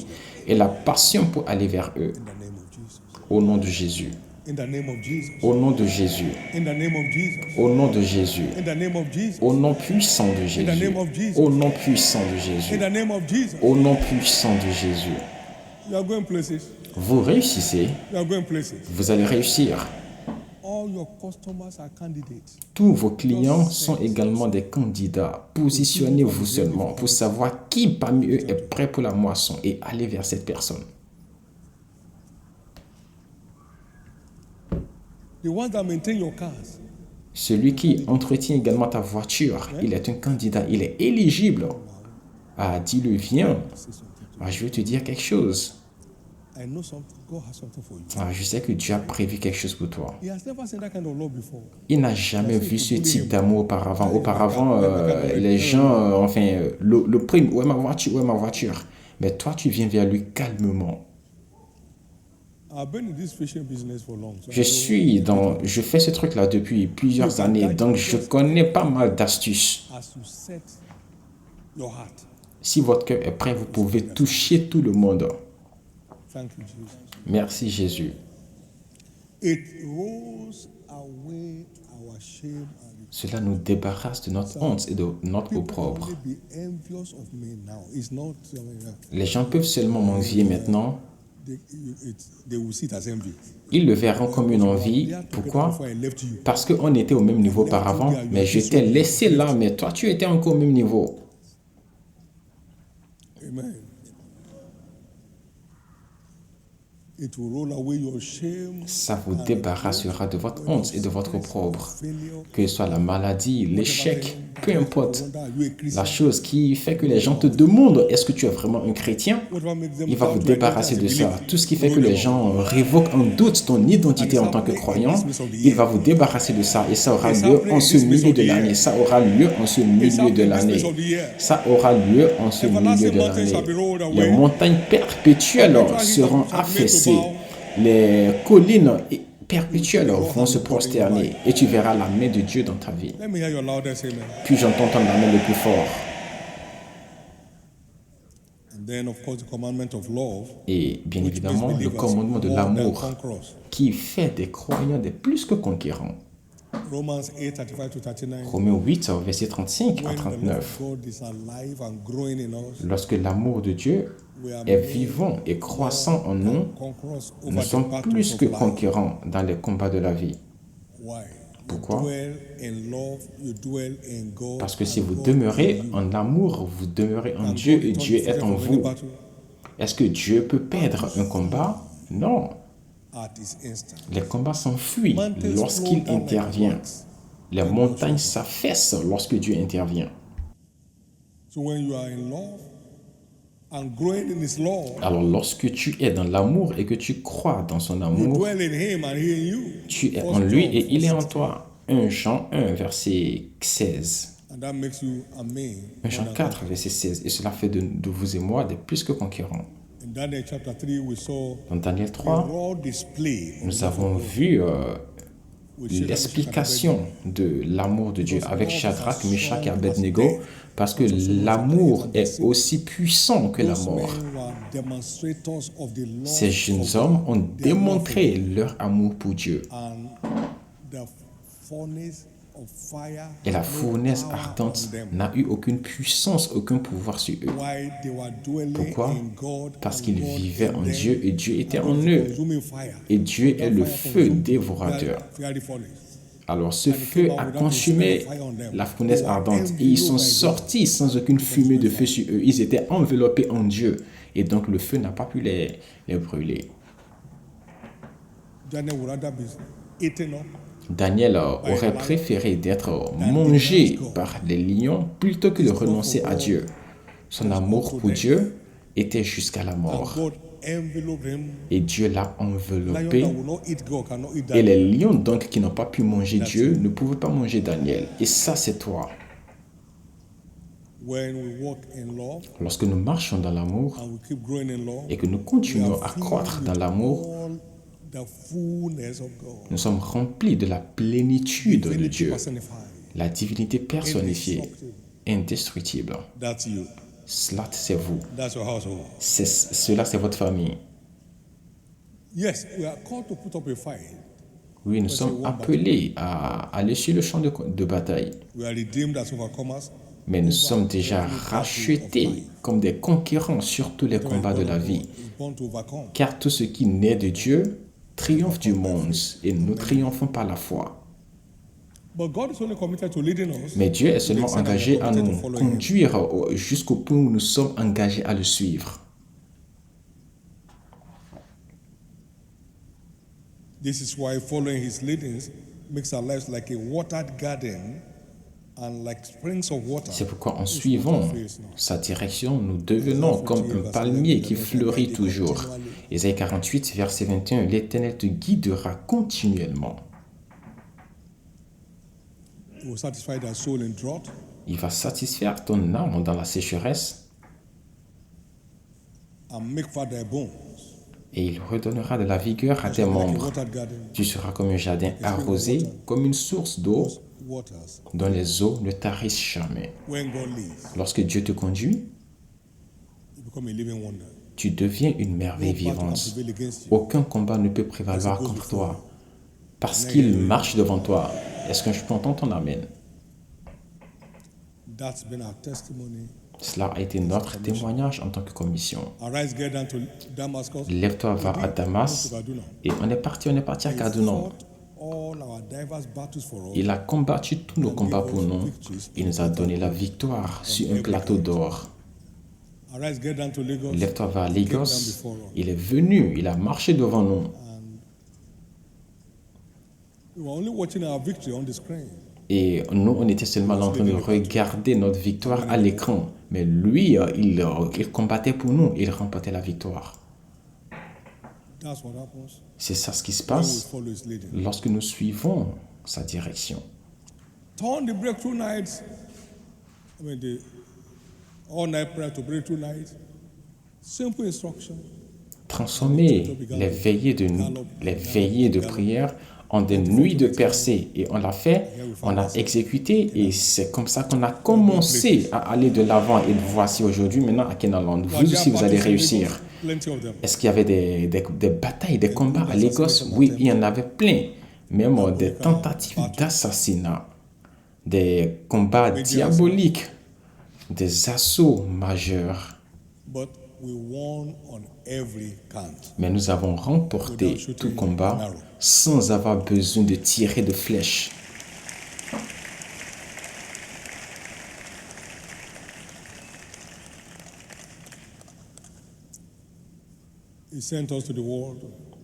et la passion pour aller vers eux. In the name of Jesus. Au nom de Jésus. In the name of Jesus. Au nom de Jésus. In the name of Jesus. Au nom de Jésus. In the name of Jesus. Au nom puissant de Jésus. In the name of Jesus. Au nom puissant de Jésus. In the name of Jesus. Au nom puissant de Jésus. You are going places. Vous réussissez. You are going places. Vous allez réussir. All your customers are candidates. Tous vos clients sont également des candidats. Positionnez-vous seulement pour savoir qui parmi eux est prêt pour la moisson et allez vers cette personne. The ones that maintain your cars. Celui qui entretient également ta voiture, il est un candidat, il est éligible. Ah, dis-le, viens. Ah, je veux te dire quelque chose. I know something. God has something for you. Ah, je sais que Dieu a prévu quelque chose pour toi. He has never seen that kind of love before. Il n'a jamais vu ce type d'amour auparavant. Auparavant, les gens, le prime, où est ma voiture, où est ma voiture? Mais toi, tu viens vers lui calmement. Je fais ce truc-là depuis plusieurs années, donc je connais pas mal d'astuces. Si votre cœur est prêt, vous pouvez toucher tout le monde. Merci Jésus. Cela nous débarrasse de notre honte et de notre opprobre. Les gens peuvent seulement m'envier maintenant. Ils le verront comme une envie. Pourquoi? Parce qu'on était au même niveau auparavant, mais je t'ai laissé là, mais toi tu étais encore au même niveau. Amen. Ça vous débarrassera de votre honte et de votre opprobre. Que ce soit la maladie, l'échec, peu importe. La chose qui fait que les gens te demandent est-ce que tu es vraiment un chrétien, il va vous débarrasser de ça. Tout ce qui fait que les gens révoquent en doute ton identité en tant que croyant, il va vous débarrasser de ça. Et ça aura lieu en ce milieu de l'année. Ça aura lieu en ce milieu de l'année. Ça aura lieu en ce milieu de l'année. Les montagnes perpétuelles seront affaissées. Les collines perpétuelles vont se prosterner et tu verras la main de Dieu dans ta vie. Puis j'entends ton amen le plus fort. Et bien évidemment, le commandement de l'amour qui fait des croyants des plus que conquérants. Romains 8, verset 35 à 39. Lorsque l'amour de Dieu est vivant et croissant en nous, nous sommes plus que conquérants dans les combats de la vie. Pourquoi? Parce que si vous demeurez en amour, vous demeurez en Dieu et Dieu est en vous. Est-ce que Dieu peut perdre un combat? Non. Les combats s'enfuient lorsqu'il intervient. Les montagnes s'affaissent lorsque Dieu intervient. Alors lorsque tu es dans l'amour et que tu crois dans son amour, tu es en lui et il est en toi. 1 Jean 1, verset 16. 1 Jean 4, verset 16. Et cela fait de vous et moi des plus que conquérants. Dans Daniel 3, nous avons vu l'explication de l'amour de Dieu avec Shadrach, Meshach et Abednego, parce que l'amour est aussi puissant que la mort. Ces jeunes hommes ont démontré leur amour pour Dieu. Et la fournaise ardente n'a eu aucune puissance, aucun pouvoir sur eux. Pourquoi? Parce qu'ils vivaient en Dieu et Dieu était en eux. Et Dieu est le feu dévorateur. Alors ce feu a consumé la fournaise ardente et ils sont sortis sans aucune fumée de feu sur eux. Ils étaient enveloppés en Dieu et donc le feu n'a pas pu les brûler. Daniel aurait préféré d'être mangé par les lions plutôt que de renoncer à Dieu. Son amour pour Dieu était jusqu'à la mort. Et Dieu l'a enveloppé. Et les lions, donc, qui n'ont pas pu manger Dieu, ne pouvaient pas manger Daniel. Et ça, c'est toi. Lorsque nous marchons dans l'amour et que nous continuons à croître dans l'amour, nous sommes remplis de la plénitude de Dieu, la divinité personnifiée, indestructible. Cela, c'est vous. Cela, c'est votre famille. Oui, nous sommes appelés à aller sur le champ de bataille. We are redeemed as overcomers. Mais nous sommes déjà rachetés comme des conquérants sur tous les combats de la vie. Car tout ce qui naît de Dieu triomphe du monde et nous triomphons par la foi. Mais Dieu est seulement engagé à nous conduire jusqu'au point où nous sommes engagés à le suivre. This is why following his leadings makes our lives like a watered garden and like springs of water. C'est pourquoi en suivant sa direction, nous devenons comme un palmier qui fleurit toujours. Ésaïe 48, verset 21, l'Éternel te guidera continuellement. He will satisfy thy soul in drought. Il va satisfaire ton âme dans la sécheresse And make fat thy bones. et il redonnera de la vigueur à tes membres. Tu seras comme un jardin arrosé, comme une source d'eau dont les eaux ne tarissent jamais. Lorsque Dieu te conduit, tu deviens une merveille vivante. Aucun combat ne peut prévaloir contre toi parce qu'il marche devant toi. Est-ce que je peux entendre ton amen? Cela a été notre témoignage en tant que commission. Lève-toi, va à Damas. Et on est parti à Kaduna. Il a combattu tous nos combats pour nous. Il nous a donné la victoire sur un plateau d'or. Lève-toi, va à Lagos. Il est venu, il a marché devant nous. Et nous, on était seulement en train de regarder notre victoire à l'écran. Mais lui, il combattait pour nous, il remportait la victoire. C'est ça ce qui se passe lorsque nous suivons sa direction. Transformer les veillées de prière en des nuits de percée. Et on l'a fait, on l'a exécuté et c'est comme ça qu'on a commencé à aller de l'avant. Et voici aujourd'hui, maintenant à Kenaland, vous aussi vous allez réussir. Est-ce qu'il y avait des batailles, des combats à Lagos? Oui, il y en avait plein. Même des tentatives d'assassinat, des combats diaboliques, des assauts majeurs. Mais nous avons remporté tout combat sans avoir besoin de tirer de flèches.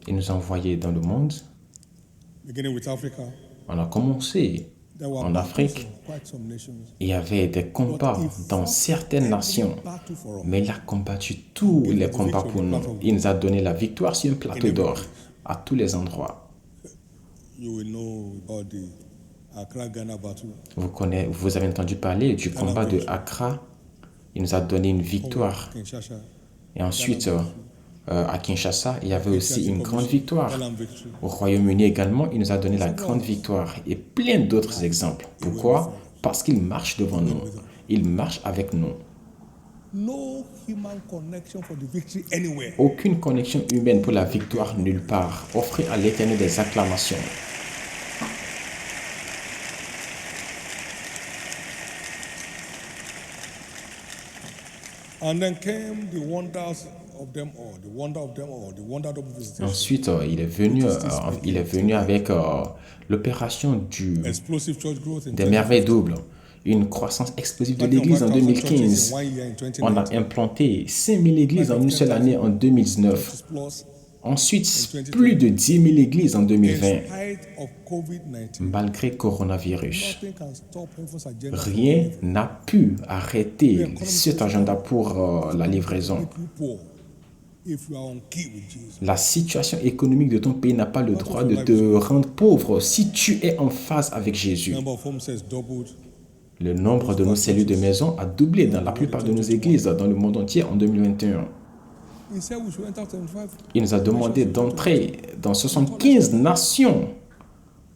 Il nous a envoyés dans le monde. On a commencé en Afrique. Il y avait des combats dans certaines nations, mais il a combattu tous les combats pour nous. Il nous a donné la victoire sur un plateau d'or à tous les endroits. Vous avez entendu parler du combat de Accra. Il nous a donné une victoire. Et ensuite, à Kinshasa, il y avait aussi une grande victoire. Au Royaume-Uni également, il nous a donné la grande victoire. Et plein d'autres exemples. Pourquoi? Parce qu'il marche devant nous. Il marche avec nous. Aucune connexion humaine pour la victoire nulle part. Offrez à l'Éternel des acclamations. And then came the wonders of them all, the wonder of them all, the wonder of visitation. Ensuite, il est venu avec l'opération des merveilles doubles, une croissance explosive de l'Église en 2015. On a implanté 5000 églises en une seule année en 2019. Ensuite, plus de 10 000 églises en 2020. Malgré coronavirus, rien n'a pu arrêter cet agenda pour la livraison. La situation économique de ton pays n'a pas le droit de te rendre pauvre si tu es en phase avec Jésus. Le nombre de nos cellules de maison a doublé dans la plupart de nos églises dans le monde entier en 2021. Il nous a demandé d'entrer dans 75 nations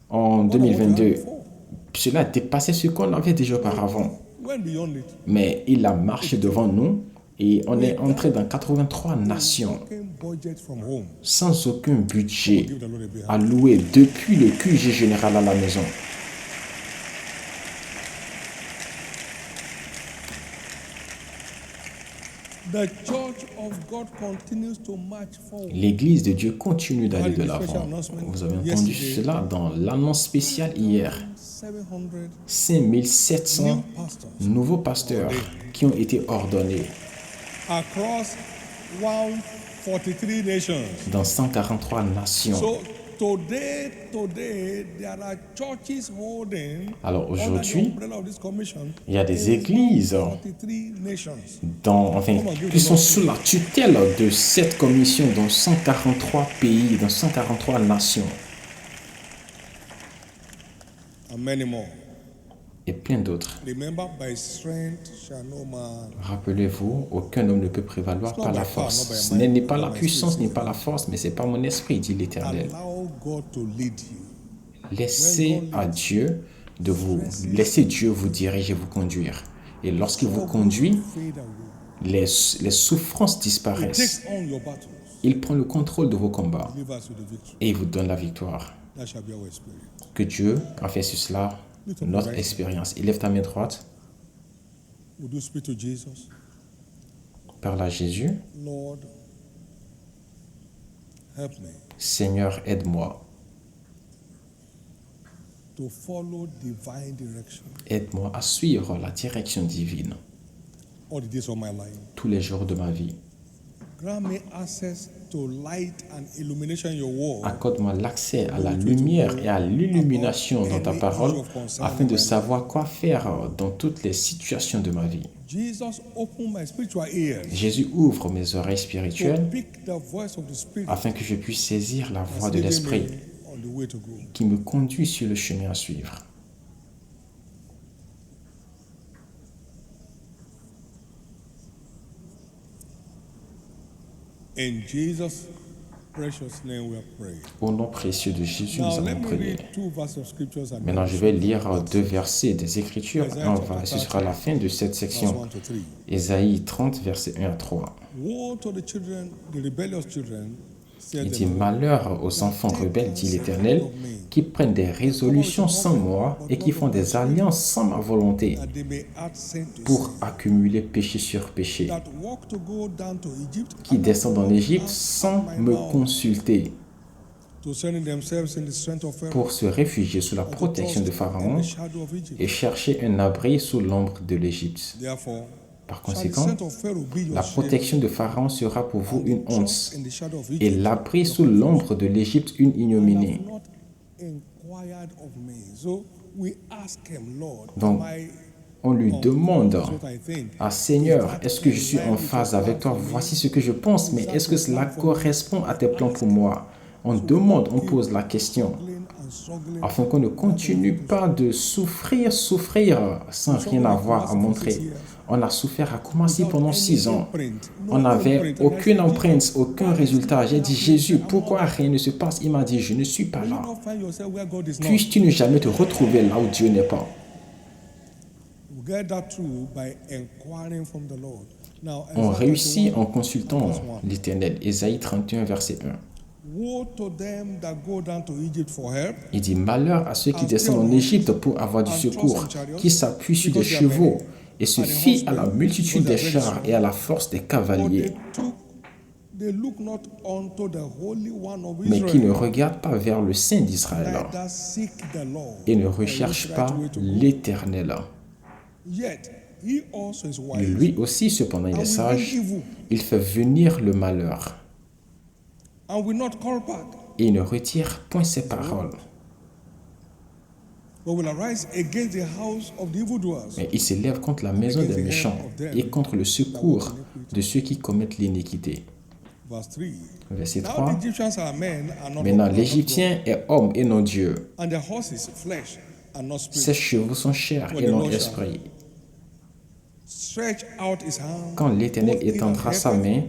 en 2022. Cela dépassait ce qu'on avait déjà auparavant. Mais il a marché devant nous Et on est entré dans 83 nations sans aucun budget alloué depuis le QG général à la maison. L'Église de Dieu continue d'aller de l'avant. Vous avez entendu cela dans l'annonce spéciale hier. 5700 nouveaux pasteurs qui ont été ordonnés dans 143 nations. Alors aujourd'hui, il y a des églises qui sont sous la tutelle de cette commission dans 143 pays, dans 143 nations. Et plein d'autres. Rappelez-vous, aucun homme ne peut prévaloir par la force. Ce n'est pas la puissance, ni pas la force, mais c'est par mon esprit, dit l'Éternel. Laissez Dieu vous diriger, vous conduire. Et lorsqu'il vous conduit, les souffrances disparaissent. Il prend le contrôle de vos combats et il vous donne la victoire. Que Dieu a fait sur cela notre expérience. Élève ta main droite. Parle à Jésus. Seigneur, aide-moi. Aide-moi à suivre la direction divine tous les jours de ma vie. Accorde-moi l'accès à la lumière et à l'illumination dans ta parole afin de savoir quoi faire dans toutes les situations de ma vie. Jésus ouvre mes oreilles spirituelles afin que je puisse saisir la voix de l'Esprit qui me conduit sur le chemin à suivre. Au nom précieux de Jésus, nous allons prier. Maintenant, je vais lire 2 versets des Écritures. Ce sera la fin de cette section. Ésaïe 30, versets 1 à 3. Il dit, malheur aux enfants rebelles, dit l'Éternel, qui prennent des résolutions sans moi et qui font des alliances sans ma volonté pour accumuler péché sur péché, qui descendent en Égypte sans me consulter, pour se réfugier sous la protection de Pharaon et chercher un abri sous l'ombre de l'Égypte. Par conséquent, la protection de Pharaon sera pour vous une honte et l'abri sous l'ombre de l'Égypte une ignominie. Donc, on lui demande, Seigneur, est-ce que je suis en phase avec toi? Voici ce que je pense, mais est-ce que cela correspond à tes plans pour moi? On demande, on pose la question, afin qu'on ne continue pas de souffrir sans rien avoir à montrer. On a souffert à commencer pendant 6 ans. On n'avait aucune empreinte, aucun résultat. J'ai dit, Jésus, pourquoi rien ne se passe? Il m'a dit, je ne suis pas là. Puisses-tu ne jamais te retrouver là où Dieu n'est pas? On réussit en consultant l'Éternel. Ésaïe 31, verset 1. Il dit, malheur à ceux qui descendent en Égypte pour avoir du secours, qui s'appuient sur des chevaux et se fient à la multitude des chars et à la force des cavaliers, mais qui ne regardent pas vers le Saint d'Israël et ne recherchent pas l'Éternel. Lui aussi, cependant, il est sage, il fait venir le malheur et il ne retire point ses paroles. Mais il s'élève contre la maison des méchants et contre le secours de ceux qui commettent l'iniquité. Verset 3. Maintenant, l'Égyptien est homme et non Dieu. Ses chevaux sont chair et non esprit. Quand l'Éternel étendra sa main,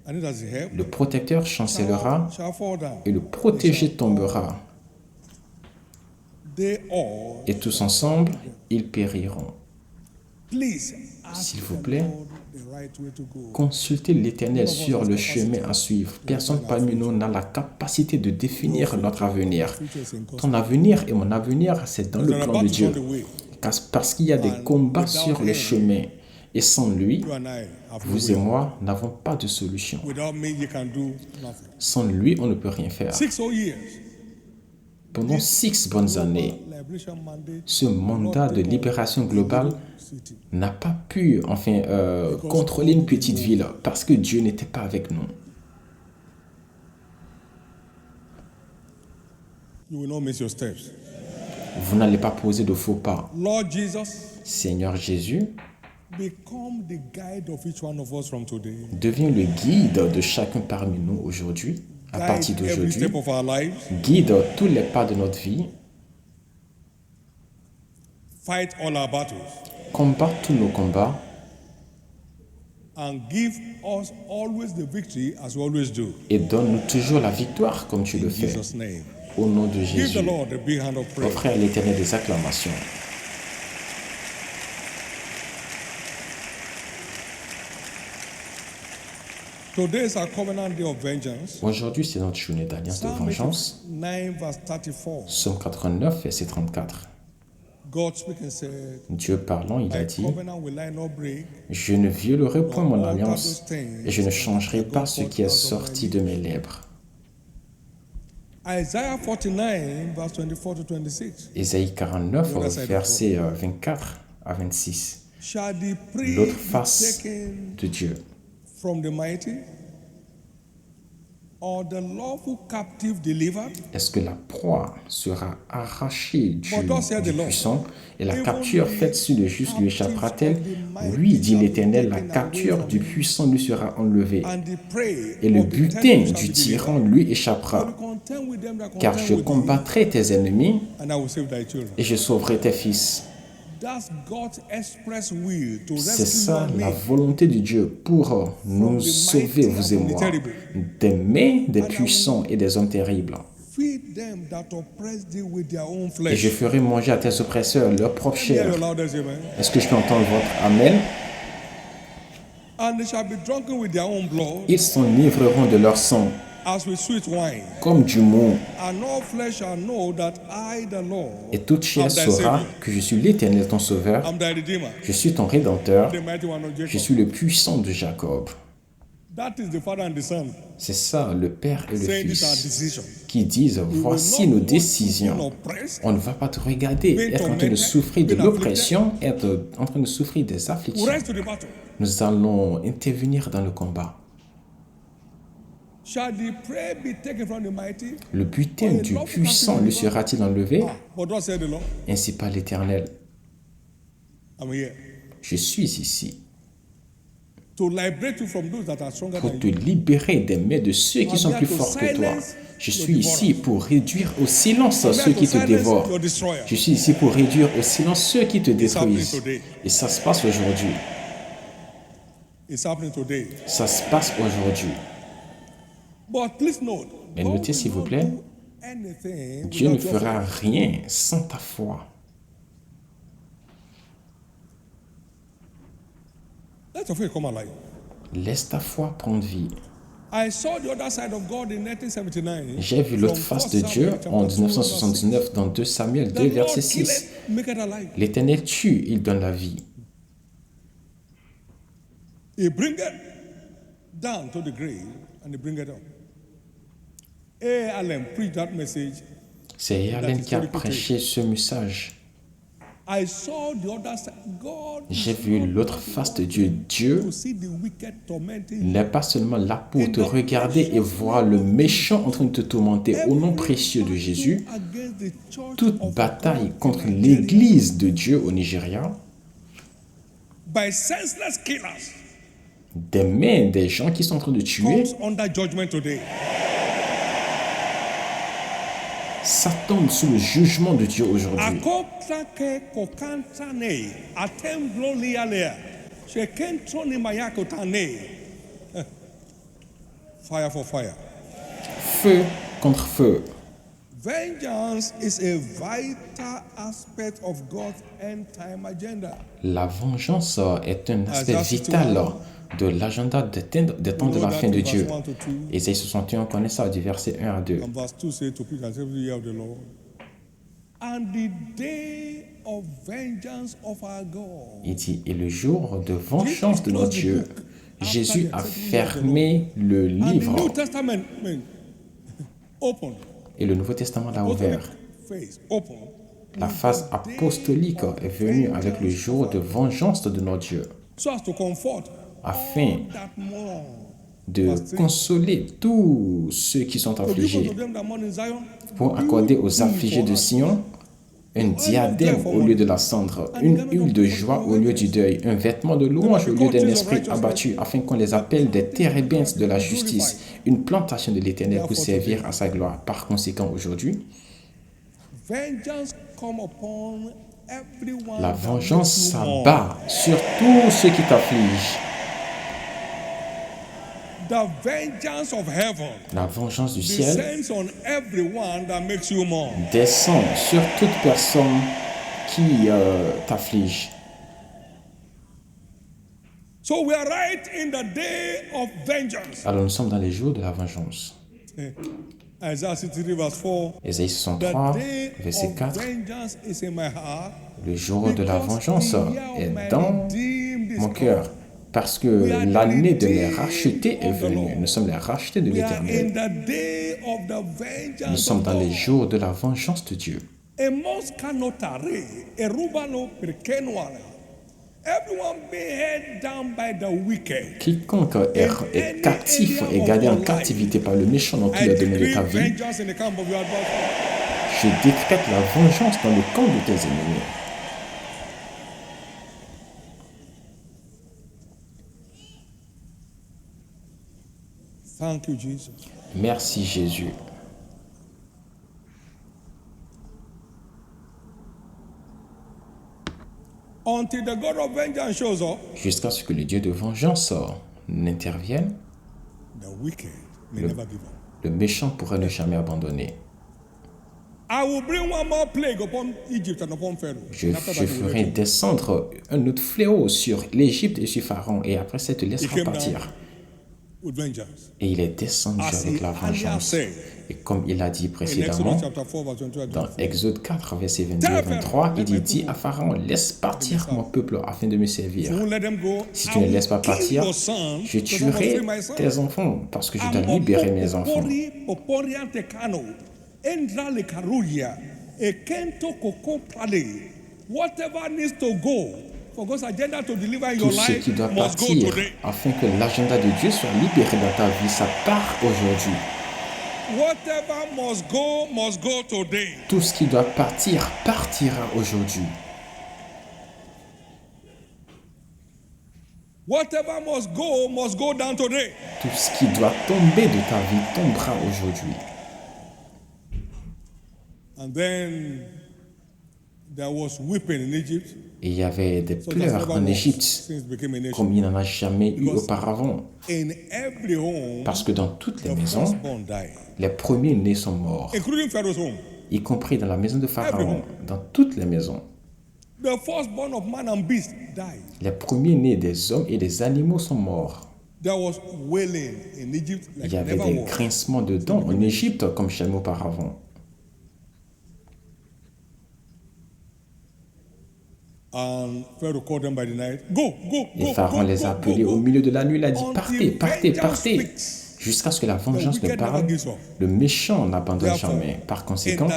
le protecteur chancellera et le protégé tombera. Et tous ensemble, ils périront. S'il vous plaît, consultez l'Éternel sur le chemin à suivre. Personne parmi nous n'a la capacité de définir notre avenir. Ton avenir et mon avenir, c'est dans le plan de Dieu. Parce qu'il y a des combats sur le chemin. Et sans lui, vous et moi n'avons pas de solution. Sans lui, on ne peut rien faire. Pendant 6 bonnes années, ce mandat de libération globale n'a pas pu contrôler une petite ville parce que Dieu n'était pas avec nous. Vous n'allez pas poser de faux pas. Seigneur Jésus, deviens le guide de chacun parmi nous aujourd'hui, à partir d'aujourd'hui. Guide tous les pas de notre vie. Combat tous nos combats. Et donne-nous toujours la victoire comme tu le fais. Au nom de Jésus. Offrez à l'Éternel des acclamations. Aujourd'hui, c'est notre journée d'alliance de vengeance. Psaume 89, verset 34. Dieu parlant, il a dit, « Je ne violerai point mon alliance et je ne changerai pas ce qui est sorti de mes lèvres. » Ésaïe 49, verset 24 à 26. L'autre face de Dieu. Est-ce que la proie sera arrachée du puissant et la capture faite sur le juste lui échappera-t-elle? Oui, dit l'Éternel, la capture du puissant lui sera enlevée et le butin du tyran lui échappera. Car je combattrai tes ennemis et je sauverai tes fils. C'est ça la volonté de Dieu pour nous sauver, vous et moi, des mains des puissants et des hommes terribles. Et je ferai manger à tes oppresseurs leur propre chair. Est-ce que je peux entendre votre Amen? Ils s'enivreront de leur sang comme du mou. Et toute chair saura que je suis l'Éternel ton sauveur. Je suis ton Rédempteur. Je suis le puissant de Jacob. C'est ça, le Père et le Fils, qui disent, voici nos décisions. On ne va pas te regarder, être en train de souffrir de l'oppression, être en train de souffrir des afflictions. Nous allons intervenir dans le combat. Le butin du puissant lui sera-t-il enlevé? Ainsi parle l'Éternel. Je suis ici pour te libérer des mains de ceux qui sont plus forts que toi. Je suis ici pour réduire au silence ceux qui te dévorent. Je suis ici pour réduire au silence ceux qui te détruisent. Et ça se passe aujourd'hui. Ça se passe aujourd'hui. Mais notez s'il vous plaît, Dieu ne fera rien sans ta foi. Laisse ta foi prendre vie. J'ai vu l'autre face de Dieu en 1979 dans 2 Samuel 2, verset 6. L'Éternel tue, il donne la vie. C'est Allen qui a prêché ce message. J'ai vu l'autre face de Dieu. Dieu n'est pas seulement là pour te regarder et voir le méchant en train de te tourmenter. Au nom précieux de Jésus, toute bataille contre l'Église de Dieu au Nigeria, des mains des gens qui sont en train de tuer, ça tombe sous le jugement de Dieu aujourd'hui. Fire for fire. Feu contre feu. Vengeance is a vital aspect of God's end-time agenda. La vengeance est un aspect vital de l'agenda des temps de la fin de Dieu. Ésaïe 61, on connaît ça du verset 1 à 2. And verse 2 says to preach and say, the year of the Lord. And the day of vengeance of our God. Il dit, et le jour de vengeance de notre Dieu. Jésus a fermé le livre. Et le Nouveau Testament l'a ouvert. La phase apostolique est venue avec le jour de vengeance de notre Dieu, afin de consoler tous ceux qui sont affligés, pour accorder aux affligés de Sion un diadème au lieu de la cendre, une huile de joie au lieu du deuil, un vêtement de louange au lieu d'un esprit abattu, afin qu'on les appelle des térébins de la justice, une plantation de l'Éternel pour servir à sa gloire. Par conséquent, aujourd'hui, la vengeance s'abat sur tous ceux qui t'affligent. La vengeance du ciel descend sur toute personne qui t'afflige. Alors nous sommes dans les jours de la vengeance. Ésaïe 63, verset 4. Le jour de la vengeance est dans mon cœur. Parce que l'année de les racheter est venue. Nous sommes les rachetés de l'Éternel. Nous sommes dans les jours de la vengeance de Dieu. Quiconque est captif et gardé en captivité par le méchant dans tous les domaines de ta vie, je décrète la vengeance dans le camp de tes ennemis. Thank you, Jesus. Merci Jésus. Until the God of vengeance shows up, jusqu'à ce que le Dieu de vengeance n'intervienne, the wicked may never give up. Le méchant pourrait ne jamais abandonner. I will bring one more plague upon Egypt and upon Pharaoh. Je ferai descendre un autre fléau sur l'Égypte et sur Pharaon, et après ça, il te laissera partir. Et il est descendu avec la vengeance. Et comme il a dit précédemment, dans Exode 4, verset 22 et 23, il dit, dis à Pharaon, laisse partir mon peuple afin de me servir. Si tu ne laisses pas partir, je tuerai tes enfants parce que je dois libérer mes enfants. Tout ce qui doit partir afin que l'agenda de Dieu soit libéré dans ta vie, ça part aujourd'hui. Tout ce qui doit partir, partira aujourd'hui. Tout ce qui doit tomber de ta vie tombera aujourd'hui. Et il y avait des pleurs en Égypte, comme il n'en a jamais eu auparavant. Parce que dans toutes les maisons, les premiers-nés sont morts, y compris dans la maison de Pharaon, dans toutes les maisons. Les premiers-nés des hommes et des animaux sont morts. Il y avait des grincements de dents en Égypte comme jamais auparavant. Et Pharaon les a appelés au milieu de la nuit. Il a dit, partez, partez, partez, jusqu'à ce que la vengeance ne parle. Le méchant n'abandonne jamais. Par conséquent,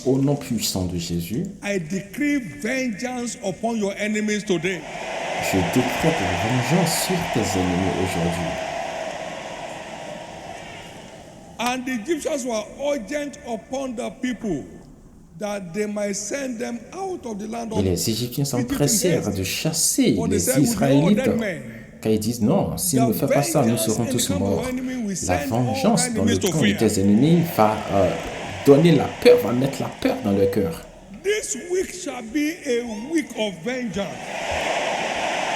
au nom puissant de Jésus, je décrète la vengeance sur tes ennemis aujourd'hui. And the Egyptians were urgent upon the people that they might send them out of the land of Et les Égyptiens s'empressèrent de chasser les Israélites, car ils disent non, s'il ne fait pas ça, nous serons tous morts. La vengeance dans le camp de tes ennemis va donner la peur, va mettre la peur dans le cœur.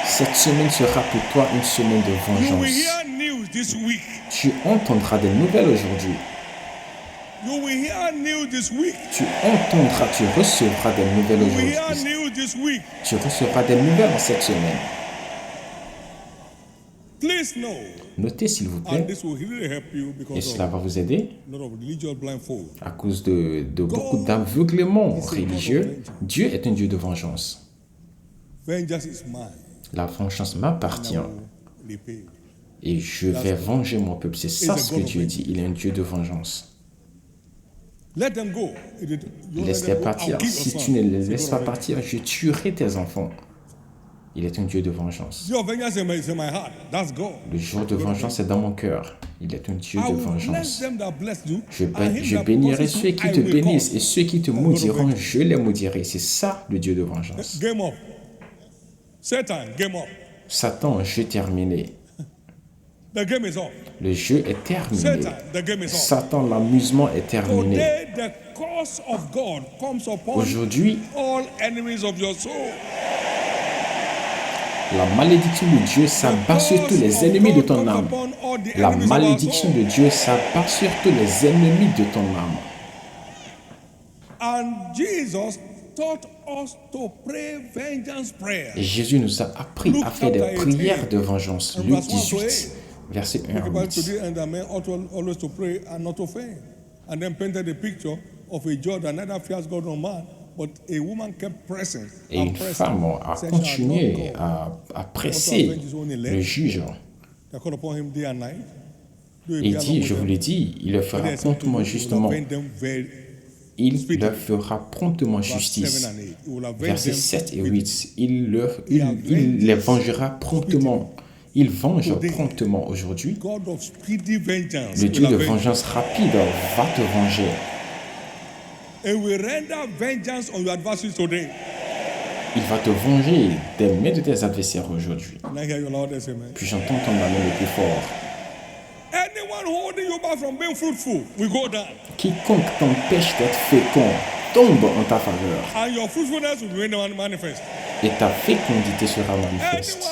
Cette semaine sera pour toi une semaine de vengeance. Tu entendras des nouvelles aujourd'hui. You will hear news this week. Tu entendras, tu recevras des nouvelles You will aujourd'hui. hear news this week. Tu recevras des nouvelles en cette semaine. Please know. Notez s'il vous And plaît, this will really help you et because cela of va vous aider a lot of religious blindfold. à cause de beaucoup d'aveuglements religieux. Dieu est un Dieu de vengeance. Vengeance is mine. La vengeance And m'appartient I will repay. et je vais venger mon peuple. C'est ça ce que Dieu dit. Il est un Dieu de vengeance. Let them go. You let Laisse-les them go. partir. I'll kill Si your tu son. ne les It's a laisses God pas of partir, je tuerai tes enfants. Il est un Dieu de vengeance. vengeance. Your vengeance is in my heart. That's God. Le jour de vengeance est dans mon cœur. Il est un Dieu I de will bless vengeance. them that bless you. Je bénirai ceux qui te bénissent et ceux qui te maudiront, je les maudirai. C'est ça le Dieu de vengeance. Game up. Satan, game up. Satan, jeu terminé. The game is up. Le jeu est terminé. Satan, the game is up. Satan, l'amusement est terminé. Today, the curse of God comes upon Aujourd'hui, all enemies of your soul. la malédiction de Dieu s'abat sur tous les ennemis de ton âme. La malédiction de Dieu s'abat sur tous les ennemis de ton âme. And Jesus taught us to pray vengeance prayer. Et Jésus nous a appris à faire des prières de vengeance. Luc 18, verset 1 à 8. Today and the man ought always to pray and not to faint. And then painted the picture of a judge that neither fears God nor man, but a woman kept pressing. Et une femme a continué à presser le juge. They call upon him day and night. Il dit, je vous l'ai dit, il leur fera promptement justement. Il leur fera promptement justice. Versets 7 et 8. Il les vengera promptement. Il venge promptement aujourd'hui. Le Dieu de vengeance rapide va te venger. Il va te venger des mains de tes adversaires aujourd'hui. Puis j'entends ton amen le plus fort. Quiconque t'empêche d'être fécond tombe en ta faveur. Et ta fécondité sera manifeste.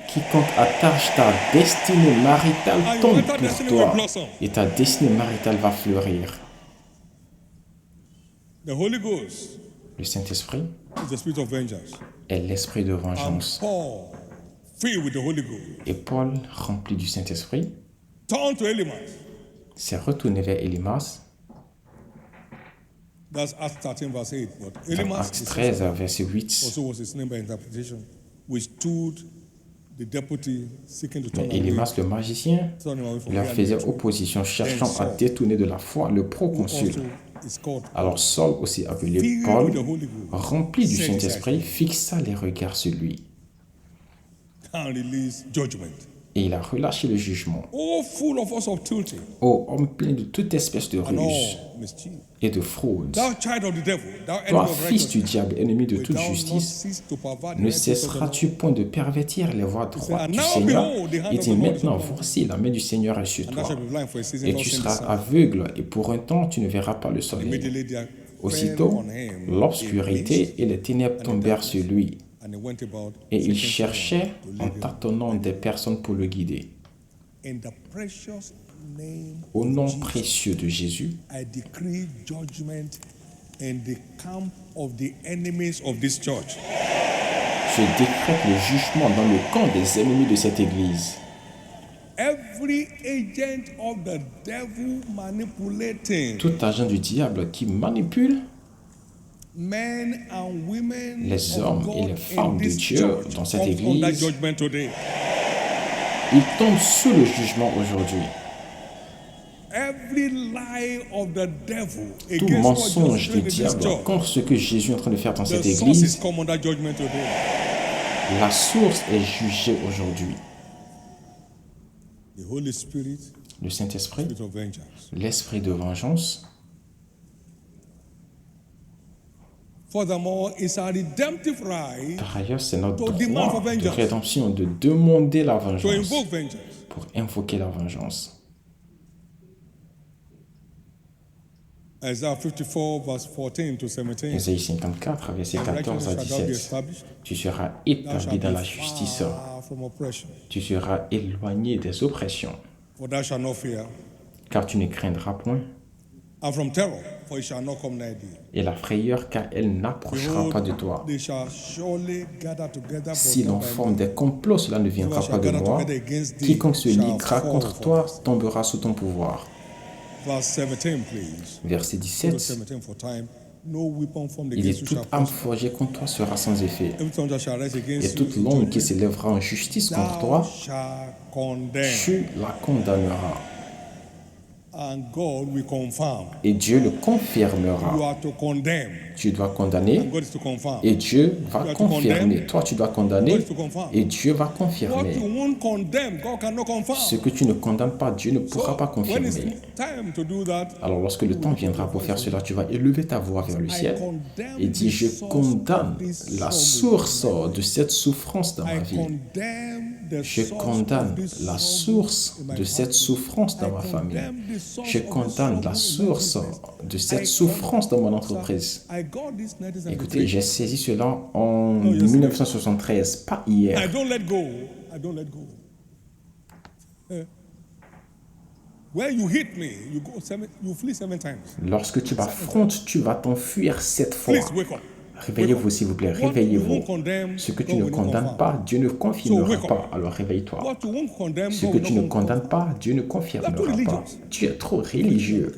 Quiconque attache ta destinée maritale tombe pour toi. Et ta destinée maritale va fleurir. Le Saint-Esprit est l'esprit de vengeance. Et Paul, rempli du Saint-Esprit, s'est retourné vers Élymas. Dans Actes 13, verset 8. Mais Élymas, le magicien, leur faisait opposition, cherchant à détourner de la foi le proconsul. Alors Saul, aussi appelé Paul, rempli du Saint-Esprit, fixa les regards sur lui. Et il a relâché le jugement. Ô homme plein de toute espèce de ruse et de fraude, toi, fils du diable, ennemi de toute justice, ne cesseras-tu point de pervertir les voies droites du Seigneur? Il dit maintenant, voici la main du Seigneur est sur toi, et tu seras aveugle, et pour un temps tu ne verras pas le soleil. Aussitôt, l'obscurité et les ténèbres tombèrent sur lui, et il cherchait en tâtonnant des personnes pour le guider. Au nom précieux de Jésus, je décrète le jugement dans le camp des ennemis de cette église. Tout agent du diable qui manipule les hommes et les femmes de Dieu dans cette église, ils tombent sous le jugement aujourd'hui. Tout mensonge du diable contre ce que Jésus est en train de faire dans cette église, la source est jugée aujourd'hui. Le Saint-Esprit, l'esprit de vengeance. Par ailleurs, c'est notre droit de rédemption de demander la vengeance, pour invoquer la vengeance. Ésaïe 54, verset 14 à 17. Tu seras établi dans la justice. Tu seras éloigné des oppressions. car tu ne craindras point, and from terror, for it shall not come nigh thee. et la frayeur, car elle n'approchera pas de toi. They shall surely gather together Si for l'on forme des complots, cela ne viendra pas de gather moi. together against thee Quiconque se shall liguera fall contre for toi tombera sous ton pouvoir. Verse 17, please. Verset Go to 17. 17 for time. No weapon formed Il dit, against you toute shall âme prosper. forgée contre toi sera sans effet. Every tongue that shall rise Et against you toute in langue qui judgment, s'élèvera en justice contre thou toi, shalt condemn. tu la condamneras. And God will confirm. Et Dieu le You confirmera. are to condemn. Tu dois condamner And God is to confirm. et Dieu va You are to confirmer. condemn. Toi, tu dois condamner God is to confirm. et Dieu va What confirmer. you won't condemn, God cannot confirm. Ce que tu ne condamnes pas, Dieu ne pourra pas when it's confirmer. time to do that, Alors lorsque le temps viendra pour faire cela, tu vas élever ta voix vers le ciel et dire, je condamne la source de cette souffrance dans ma I vie. condemn the Je source condamne of this la sorrow source in my de cette heart. souffrance dans I ma famille. condemn the source Je of this condamne la sorrow in my source business. de cette souffrance dans mon entreprise. I got this 1973. Écoutez, j'ai saisi cela en 1973, pas hier. I don't let go. I don't let go. Where you hit me, you flee 7 times. Lorsque tu m'affrontes, tu vas t'enfuir 7 fois. Please wake up. Réveillez-vous, s'il vous plaît, What you réveillez-vous. won't condemn, Ce que tu God ne will not condamnes confirm. pas, Dieu ne confirmera wake up. pas. Alors réveille-toi. What you won't condemn, Ce God que will tu not ne confirm. condamnes pas, Dieu ne confirmera pas. Tu es trop religieux.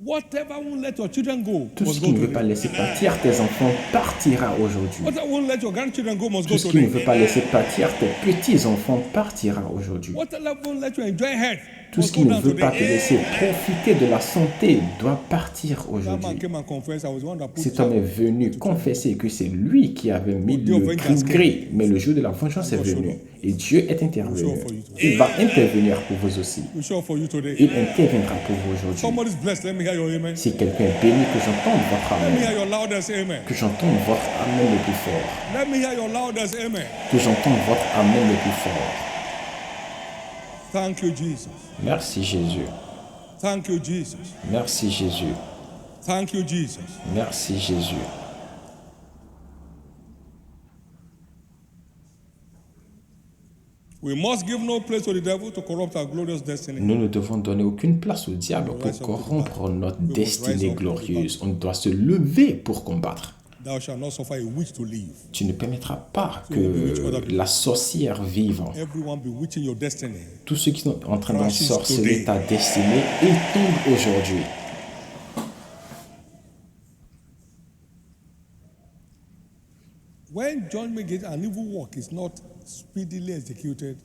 Whatever won't let your children go Tout must ce go qui ne veut today. pas laisser partir tes enfants partira aujourd'hui. Whatever won't let your grandchildren go must go Tout ce qui ne today. veut pas laisser partir tes petits-enfants partira aujourd'hui. Whatever won't let you enjoy health Tout ce must qui go ne down veut pas te today. laisser profiter de la santé doit partir That man aujourd'hui. came and confessed, I was the one that put Cet homme est venu confesser que c'est lui qui avait mis le gris, mais le jour de la vengeance est venu et Dieu est intervenu. Il va intervenir pour vous aussi. we show for you today. Il interviendra pour vous aujourd'hui. Somebody's blessed. Let me hear your amen. Si quelqu'un est béni, que j'entende votre Let me amen, hear your loudest amen. que j'entende votre amen le plus fort, Let me hear your loudest amen. que j'entende votre amen le plus fort. Thank you, Jesus. Merci Jésus. Thank you, Jesus. Merci Jésus. Thank you, Jesus. Merci Jésus. We must give no place to the devil to corrupt our glorious destiny. Nous ne devons donner aucune place au diable pour corrompre notre destinée glorieuse. On doit se lever pour combattre. Thou shalt not suffer a witch to live. Tu ne permettras pas que la sorcière vive. Everyone bewitching your destiny. Tous ceux qui sont en train d'ensorceler ta destinée, ils tombent aujourd'hui. When judgment against an evil work is not speedily executed,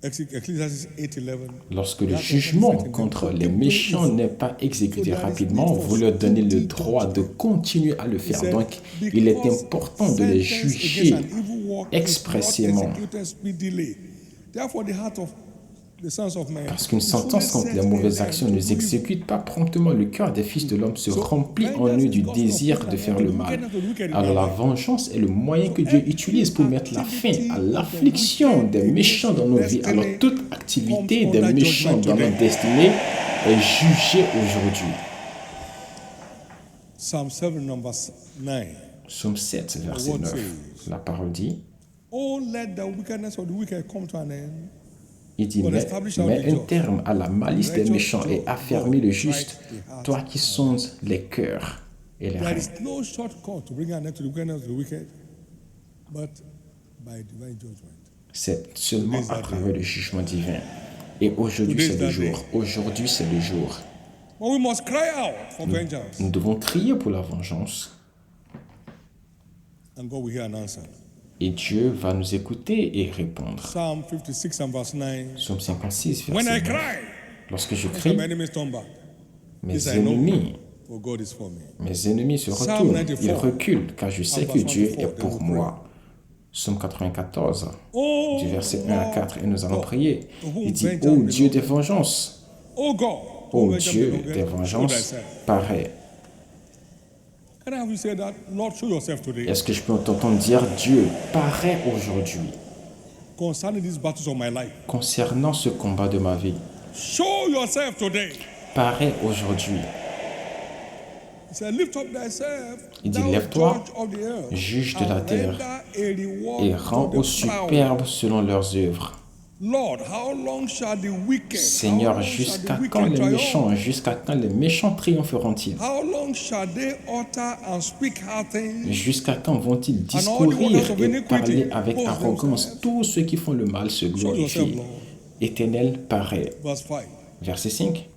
Ecclesiastes 8:11. Lorsque le jugement contre les méchants n'est pas exécuté rapidement, vous leur donnez le droit de continuer à le faire. Donc, il est important de les juger expressément. Parce qu'une sentence contre les mauvaises actions ne s'exécute pas promptement, le cœur des fils de l'homme se remplit en eux du désir de faire le mal. Alors la vengeance est le moyen que Dieu utilise pour mettre la fin à l'affliction des méchants dans nos vies. Alors toute activité des méchants dans notre destinée est jugée aujourd'hui. Psalm 7, number 9. Psaume 7, verset 9. La parole dit, Oh, let the wickedness of the wicked come to an end. il dit, mets un terme à la malice des méchants et affermis le juste, toi qui sondes les cœurs et les reins. There is no shortcut to bring an end to the wickedness of the wicked, but by divine judgment. C'est seulement à travers le jugement divin. Et aujourd'hui, c'est le jour. Aujourd'hui, c'est le jour. But we must cry out for vengeance, Nous devons crier pour la vengeance. and God will hear and answer. Et Dieu va nous écouter et répondre. Psalm 56 and verse 9. Psaume 56, When I verset 9. cry, Lorsque je my crie, enemies turn back. mes This I know, ennemis for God is for me. se retournent, ils reculent, car je sais que Dieu est pour moi. Psaume 94, du verset 1 à 4, et nous allons prier. Il dit, ô Dieu des vengeances, Oh God, ô Dieu des vengeances, parais. Can I have you say that? Lord, show yourself today. Est-ce que je peux t'entendre dire, Dieu, parais aujourd'hui, Concerning these battles of my life. concernant ce combat de ma vie. Show yourself today. Parais aujourd'hui. He said, lift up thyself, Il dit, thou lève-toi, judge of the earth, juge de la and terre, render a reward et to rends the aux proud. superbes selon leurs œuvres. Seigneur, jusqu'à quand les méchants, jusqu'à quand les méchants triompheront-ils? Jusqu'à quand vont-ils discourir et parler avec arrogance? Tous ceux qui font le mal se glorifient. Éternel paraît. Verset 5.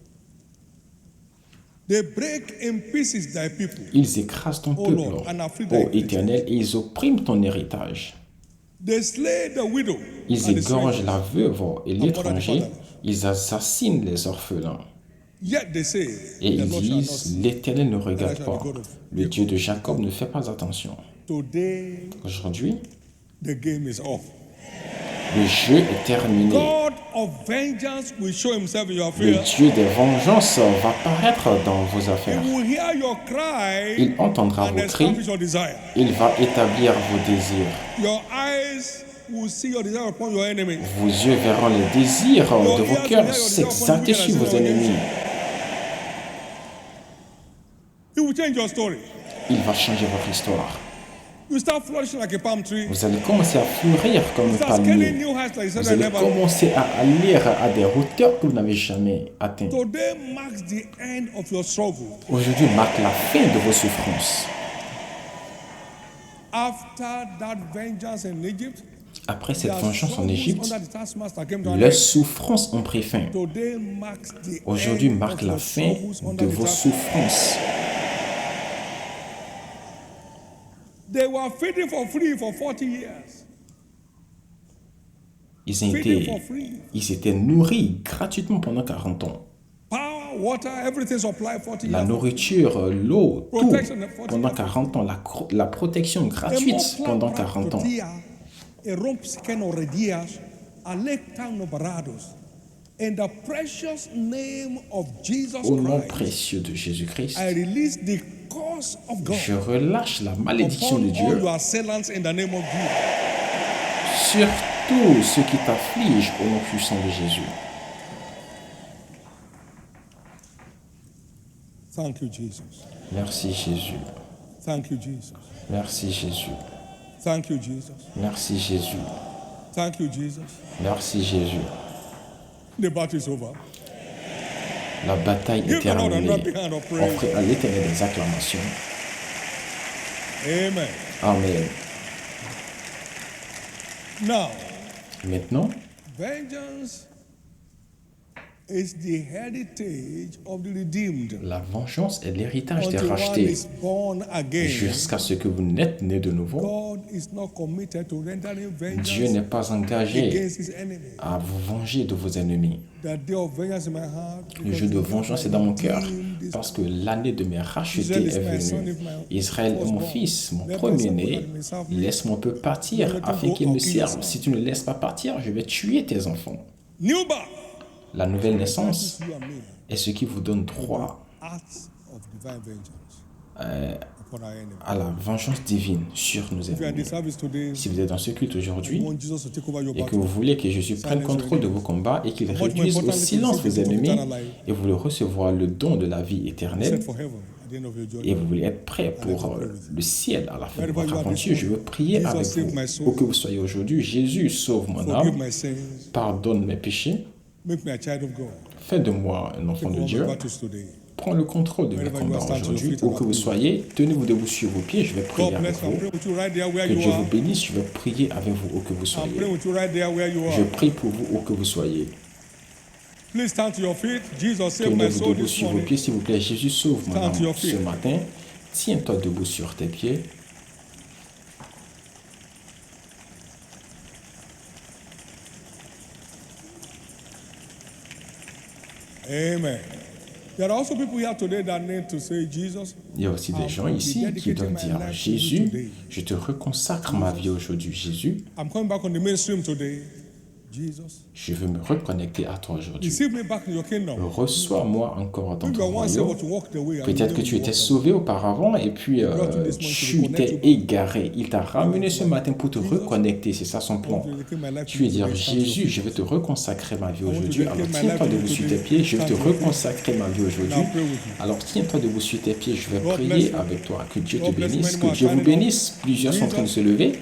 Ils écrasent ton peuple, ô Éternel, et ils oppriment ton héritage. Ils égorgent la veuve et l'étranger, ils assassinent les orphelins. Et ils disent, l'Éternel ne regarde pas, le Dieu de Jacob ne fait pas attention. Aujourd'hui, le jeu est terminé. Le Dieu des vengeances va paraître dans vos affaires. Il entendra vos cris. Il va établir vos désirs. Vos yeux verront les désirs de vos cœurs s'exalter sur vos ennemis. Il va changer votre histoire. Vous allez commencer à fleurir comme un palmier. Vous allez commencer à aller à des hauteurs que vous n'avez jamais atteintes. Aujourd'hui marque la fin de vos souffrances. Après cette vengeance en Égypte, leurs souffrances ont pris fin. Aujourd'hui marque la fin de vos souffrances. Ils étaient nourris gratuitement pendant 40 ans. La nourriture, l'eau, tout pendant 40 ans. La protection gratuite pendant 40 ans. Au nom précieux de Jésus-Christ, je relâche la malédiction de Dieu sur tous ceux qui t'affligent au nom puissant de Jésus. Merci Jésus. Merci Jésus. Merci Jésus. Merci Jésus. La bataille est terminée. Offrez à l'Éternel des acclamations. Amen. Maintenant, la vengeance est l'héritage des rachetés. Jusqu'à ce que vous n'êtes nés de nouveau, Dieu n'est pas engagé à vous venger de vos ennemis. Le jeu de vengeance est dans mon cœur parce que l'année de mes rachetés est venue. Israël est mon fils, mon premier-né. Laisse-moi un peu partir afin qu'il me serve. Si tu ne laisses pas partir, je vais tuer tes enfants. La nouvelle naissance est ce qui vous donne droit à la vengeance divine sur nos ennemis. Si vous êtes dans ce culte aujourd'hui et que vous voulez que Jésus prenne contrôle de vos combats et qu'il réduise au silence vos ennemis et vous voulez recevoir le don de la vie éternelle et vous voulez être prêt pour le ciel à la fin de votre aventure, je veux prier avec vous. Où que vous soyez aujourd'hui, Jésus sauve mon âme, pardonne mes péchés. Fais de moi un enfant de Dieu. Prends le contrôle de mes combats aujourd'hui. Où que vous soyez, tenez-vous debout sur vos pieds. Je vais prier avec vous. Que Dieu vous bénisse. Je vais prier avec vous où que vous soyez. Je prie pour vous où que vous soyez. Tenez-vous debout sur vos pieds, s'il vous plaît. Jésus sauve mon âme ce matin. Tiens-toi debout sur tes pieds. Amen. Il y a aussi des gens ici qui doivent dire « Jésus, je te reconsacre ma vie aujourd'hui. Jésus, je veux me reconnecter à toi aujourd'hui. Reçois-moi encore dans ton royaume. » Peut-être que tu étais sauvé auparavant et puis tu t'es égaré. Il t'a ramené ce matin pour te reconnecter. C'est ça son plan. Tu veux dire, Jésus, je vais te reconsacrer ma vie aujourd'hui. Alors tiens-toi debout sur tes pieds. Je vais te reconsacrer ma vie aujourd'hui. Alors tiens-toi debout sur tes pieds. Je vais prier avec toi. Que Dieu te bénisse. Que Dieu vous bénisse. Plusieurs sont en train de se lever.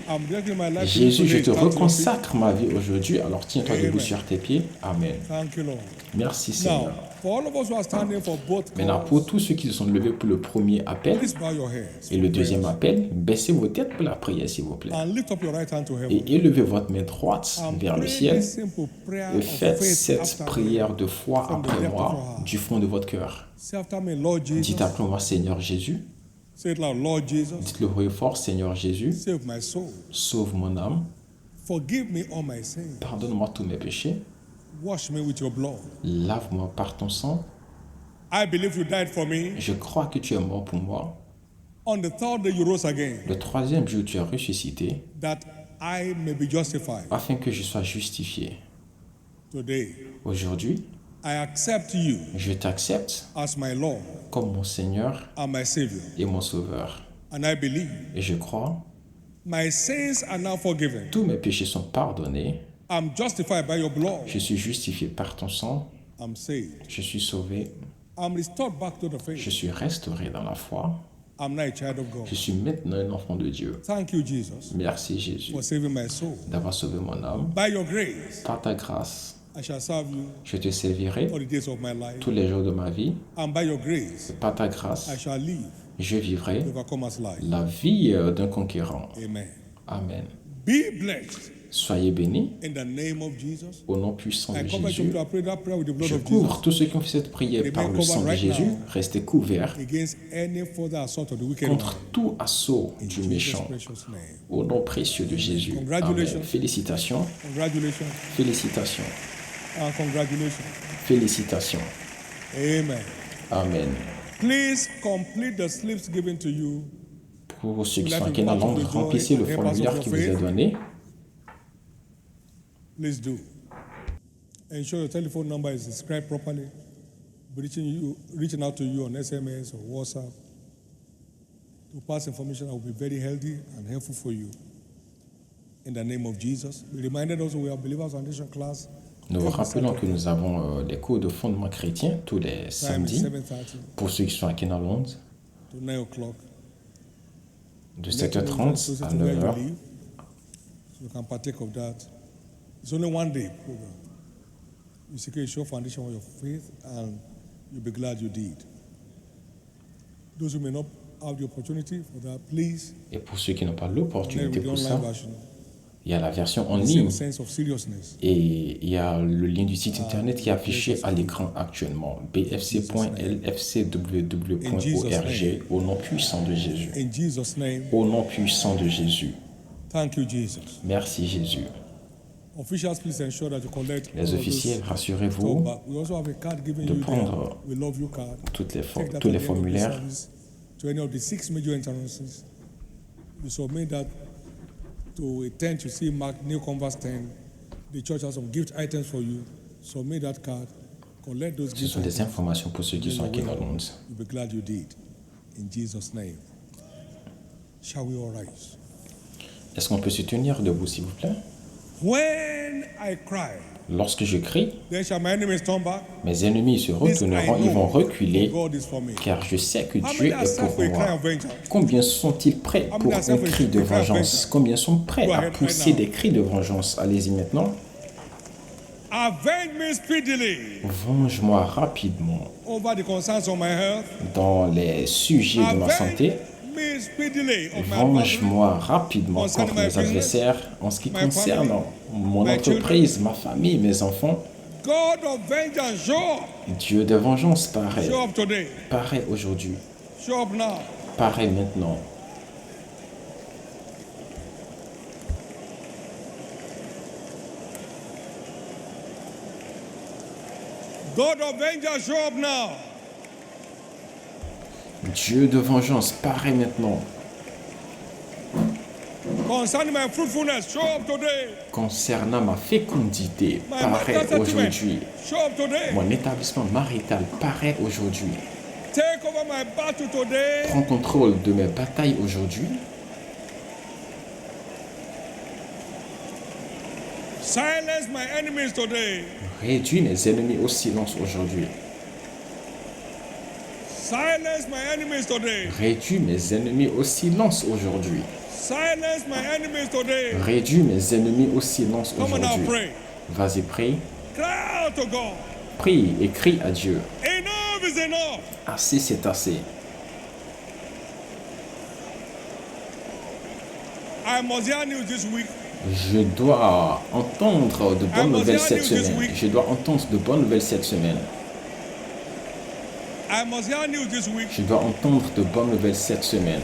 Jésus, je te reconsacre ma vie aujourd'hui. Alors Alors tiens-toi debout sur tes pieds. Amen. Thank you, Lord. Merci Now, Seigneur. for all of us who are standing for both Maintenant, calls, pour tous ceux qui se sont levés pour le premier appel please bow your heads et le for deuxième prayers. appel, baissez vos têtes pour la prière, s'il vous plaît. And lift up your right hand to heaven. Et élevez votre main droite And vers le pray ciel this simple prayer et of faites faith cette after me. prière de foi From the après depth of moi, your heart. du fond de votre cœur. Say after me, Lord Jesus. Dites après moi, Seigneur Jésus. Say it loud, Lord Jesus. Dites-le haut et fort, Seigneur Jésus. Save my soul. Sauve mon âme. Forgive me all my sins. Pardonne-moi tous mes péchés. Wash me with your blood. Lave-moi par ton sang. I believe you died for me. Je crois que tu es mort pour moi. On the third day you rose again, Le troisième jour, tu as ressuscité that I may be justified. afin que je sois justifié. Today, Aujourd'hui, I accept you je t'accepte as my Lord comme mon Seigneur and my Savior. et mon Sauveur. And I believe Et je crois, my sins are now forgiven. tous mes péchés sont pardonnés. I'm justified by your blood. Je suis justifié par ton sang. I'm saved. Je suis sauvé. I'm restored back to the Je faith. suis restauré dans la foi. I'm now a child of God. Je suis maintenant un enfant de Dieu. Thank you, Jesus, Merci Jésus for saving my soul. d'avoir sauvé mon âme. By your grace, Par ta grâce, I shall serve you je te servirai all the days of my life. tous les jours de ma vie. And by your grace, Par ta grâce, I shall live je vivrai the overcomer's life. la vie d'un conquérant. Amen. Amen. Be blessed Soyez bénis in the name of Jesus. au nom puissant I de cover you Jésus. to pray that prayer with the blood Je of couvre Jesus tous ceux qui ont fait cette prière par le sang de Jésus. Restez couverts against any further assault of the wicked contre one. tout assaut In du Jesus' méchant. precious name. Au nom précieux de Jésus. Amen. Congratulations. Félicitations. Congratulations Félicitations. and congratulations. Félicitations. Amen. Amen. Please complete the slips given to you. Pour ceux qui sont à Kenaland, remplissez le formulaire qui vous est donné. Please do. Ensure your telephone number is inscribed properly. Reaching out to you on SMS or WhatsApp to pass information that will be very healthy and helpful for you. In the name of Jesus. Be reminded also we have Believers Foundation class. Nous vous rappelons que nous avons des cours de fondement chrétien tous les Time is samedis 7:30 pour ceux qui sont à Kenaland to 9 o'clock. de Let you know 7h30 closer à to where you 9h. live, so you can partake of that. It's only one day program. You secure a sure foundation of your faith, and you'll be glad you did. Those who may not have the opportunity for that, please Et pour ceux qui n'ont pas connect l'opportunité with the pour ça, online version. il y a la version en The ligne same sense of seriousness. et il y a le lien du site internet qui est affiché à l'écran actuellement. bfc.lfcww.org au nom puissant de Jésus. In Jesus' name, Au nom puissant de Jésus. thank you, Jesus. Merci Jésus. Officials, please ensure that you collect all Les of officiels, those rassurez-vous back. We also have a card given de you prendre there. We love you card. tous les Take that tous at les the end of the formulaires. service to any of the 6 major entrances. You submit that to a tent you see marked New Converse 10. The church has some gift items for you. Submit that card. Collect those Ce gift sont des items. informations pour ceux qui sont à Kenaland. You'll be glad you did. In Jesus' name. Shall we all rise? Est-ce qu'on peut se tenir debout, s'il vous plaît? When I cry, Lorsque je crie, then shall my enemies turn back. mes ennemis se retourneront, ils vont reculer, God is for me. car je sais que How Dieu many are est set pour for a cry moi. of vengeance? Combien sont-ils prêts pour un cri de vengeance? Combien sont prêts à pousser des cris de vengeance? Allez-y maintenant. Avenge me speedily Venge-moi rapidement over the concerns of my health. dans les sujets de ma santé. Me speedily of my body. Venge-moi rapidement contre mes adversaires en ce qui concerne mon entreprise, ma famille, mes enfants. God of vengeance, show up. Dieu de vengeance paraît. Show up today. Paraît aujourd'hui. Show up now. Paraît maintenant. God of vengeance, show up now. Dieu de vengeance paraît maintenant. Concerning my fruitfulness, show up today. Concernant ma fécondité, My paraît marital aujourd'hui. settlement, show up today. Mon établissement marital paraît aujourd'hui. Take over my battle today. Prends contrôle de mes batailles aujourd'hui. Silence my enemies today. Réduis mes ennemis au silence aujourd'hui. Silence my enemies today. Réduis mes ennemis au silence aujourd'hui. Silence my enemies today. Réduis mes ennemis au silence Come on now, aujourd'hui. pray. Vas-y, prie. Cry out to God. Prie et crie à Dieu. Enough is enough. Assez, c'est assez. I must hear news this week. Je dois entendre de bonnes nouvelles cette semaine. Je dois entendre de bonnes nouvelles cette semaine. I must hear news this week. Je dois entendre de bonnes nouvelles cette semaine.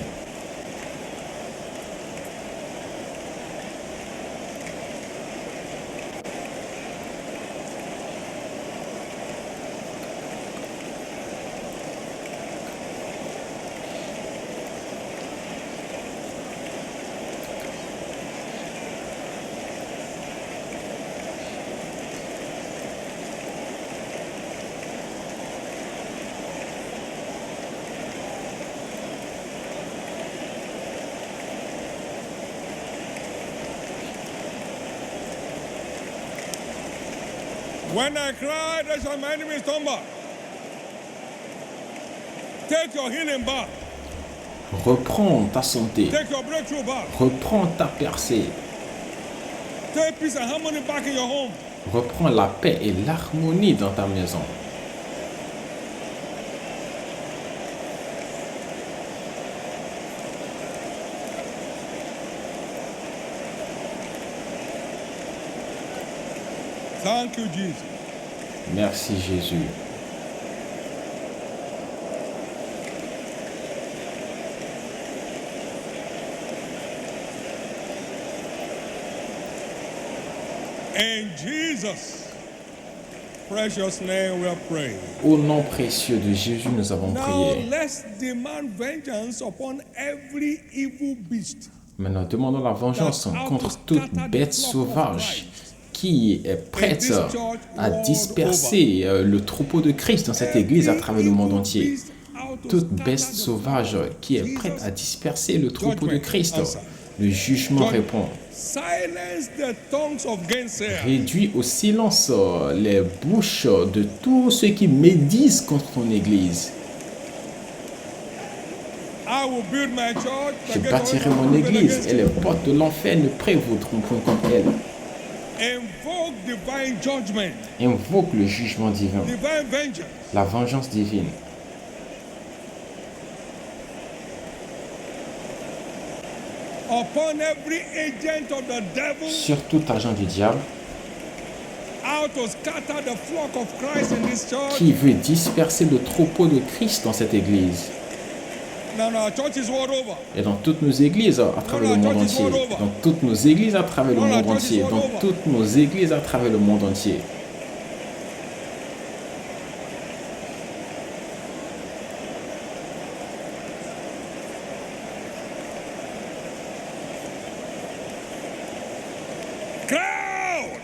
When I cry, that's why my enemies stumble. Take your healing back. Reprends ta santé. Take your breakthrough back. Reprends ta percée. Take peace and harmony back in your home. Reprends la paix et l'harmonie dans ta maison. Thank you, Jesus. Merci Jésus. In Jesus' precious name we are praying. Au nom précieux de Jésus, nous avons Now prié. let's demand vengeance upon every evil beast. Maintenant, demandons la vengeance contre toute bête sauvage qui est prête à disperser le troupeau de Christ dans cette église à travers le monde entier. Toute bête sauvage qui est prête à disperser le troupeau de Christ. Le jugement répond. Silence the tongues of gainsayers. Réduis au silence les bouches de tous ceux qui médisent contre ton église. I will build my church. Je bâtirai mon église et les portes de l'enfer ne prévaudront point contre elle. Invoke divine judgment. Invoque le jugement divin, Divine vengeance. la vengeance divine. Upon every agent of the devil. Sur tout agent du diable How to scatter the flock of Christ in this church. qui veut disperser le troupeau de Christ dans cette église. Now our church is all over. Et dans toutes nos églises à travers le monde entier. Dans toutes nos églises à travers le monde entier. Dans toutes nos églises à travers le monde entier. Crowd.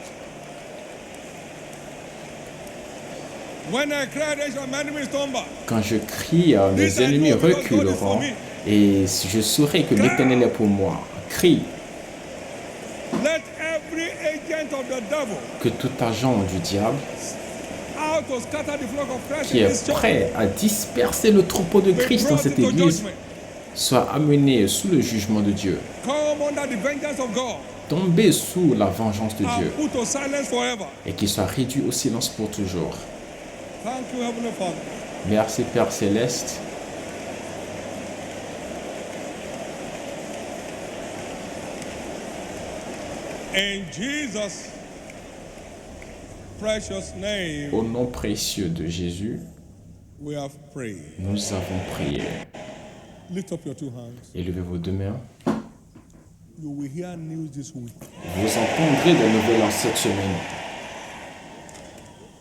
When I cry, they shall my enemies stumble. Quand je crie, mes ennemis reculeront et je saurai que l'Éternel est pour moi. Crie Let every agent of the devil que tout agent du diable how to scatter the flock of Christ qui in est this church prêt à disperser le troupeau de be Christ dans brought cette into église judgment. soit amené sous le jugement de Dieu. Come under the vengeance of God Tomber sous la vengeance de Dieu and put to silence forever. et qu'il soit réduit au silence pour toujours. Thank you, Heavenly Father. Merci Père Céleste. In Jesus' precious name, Au nom précieux de Jésus, we have prayed. nous avons prié. Lift up your two hands. Élevez vos deux mains. You will hear news this week Vous entendrez des nouvelles en cette semaine.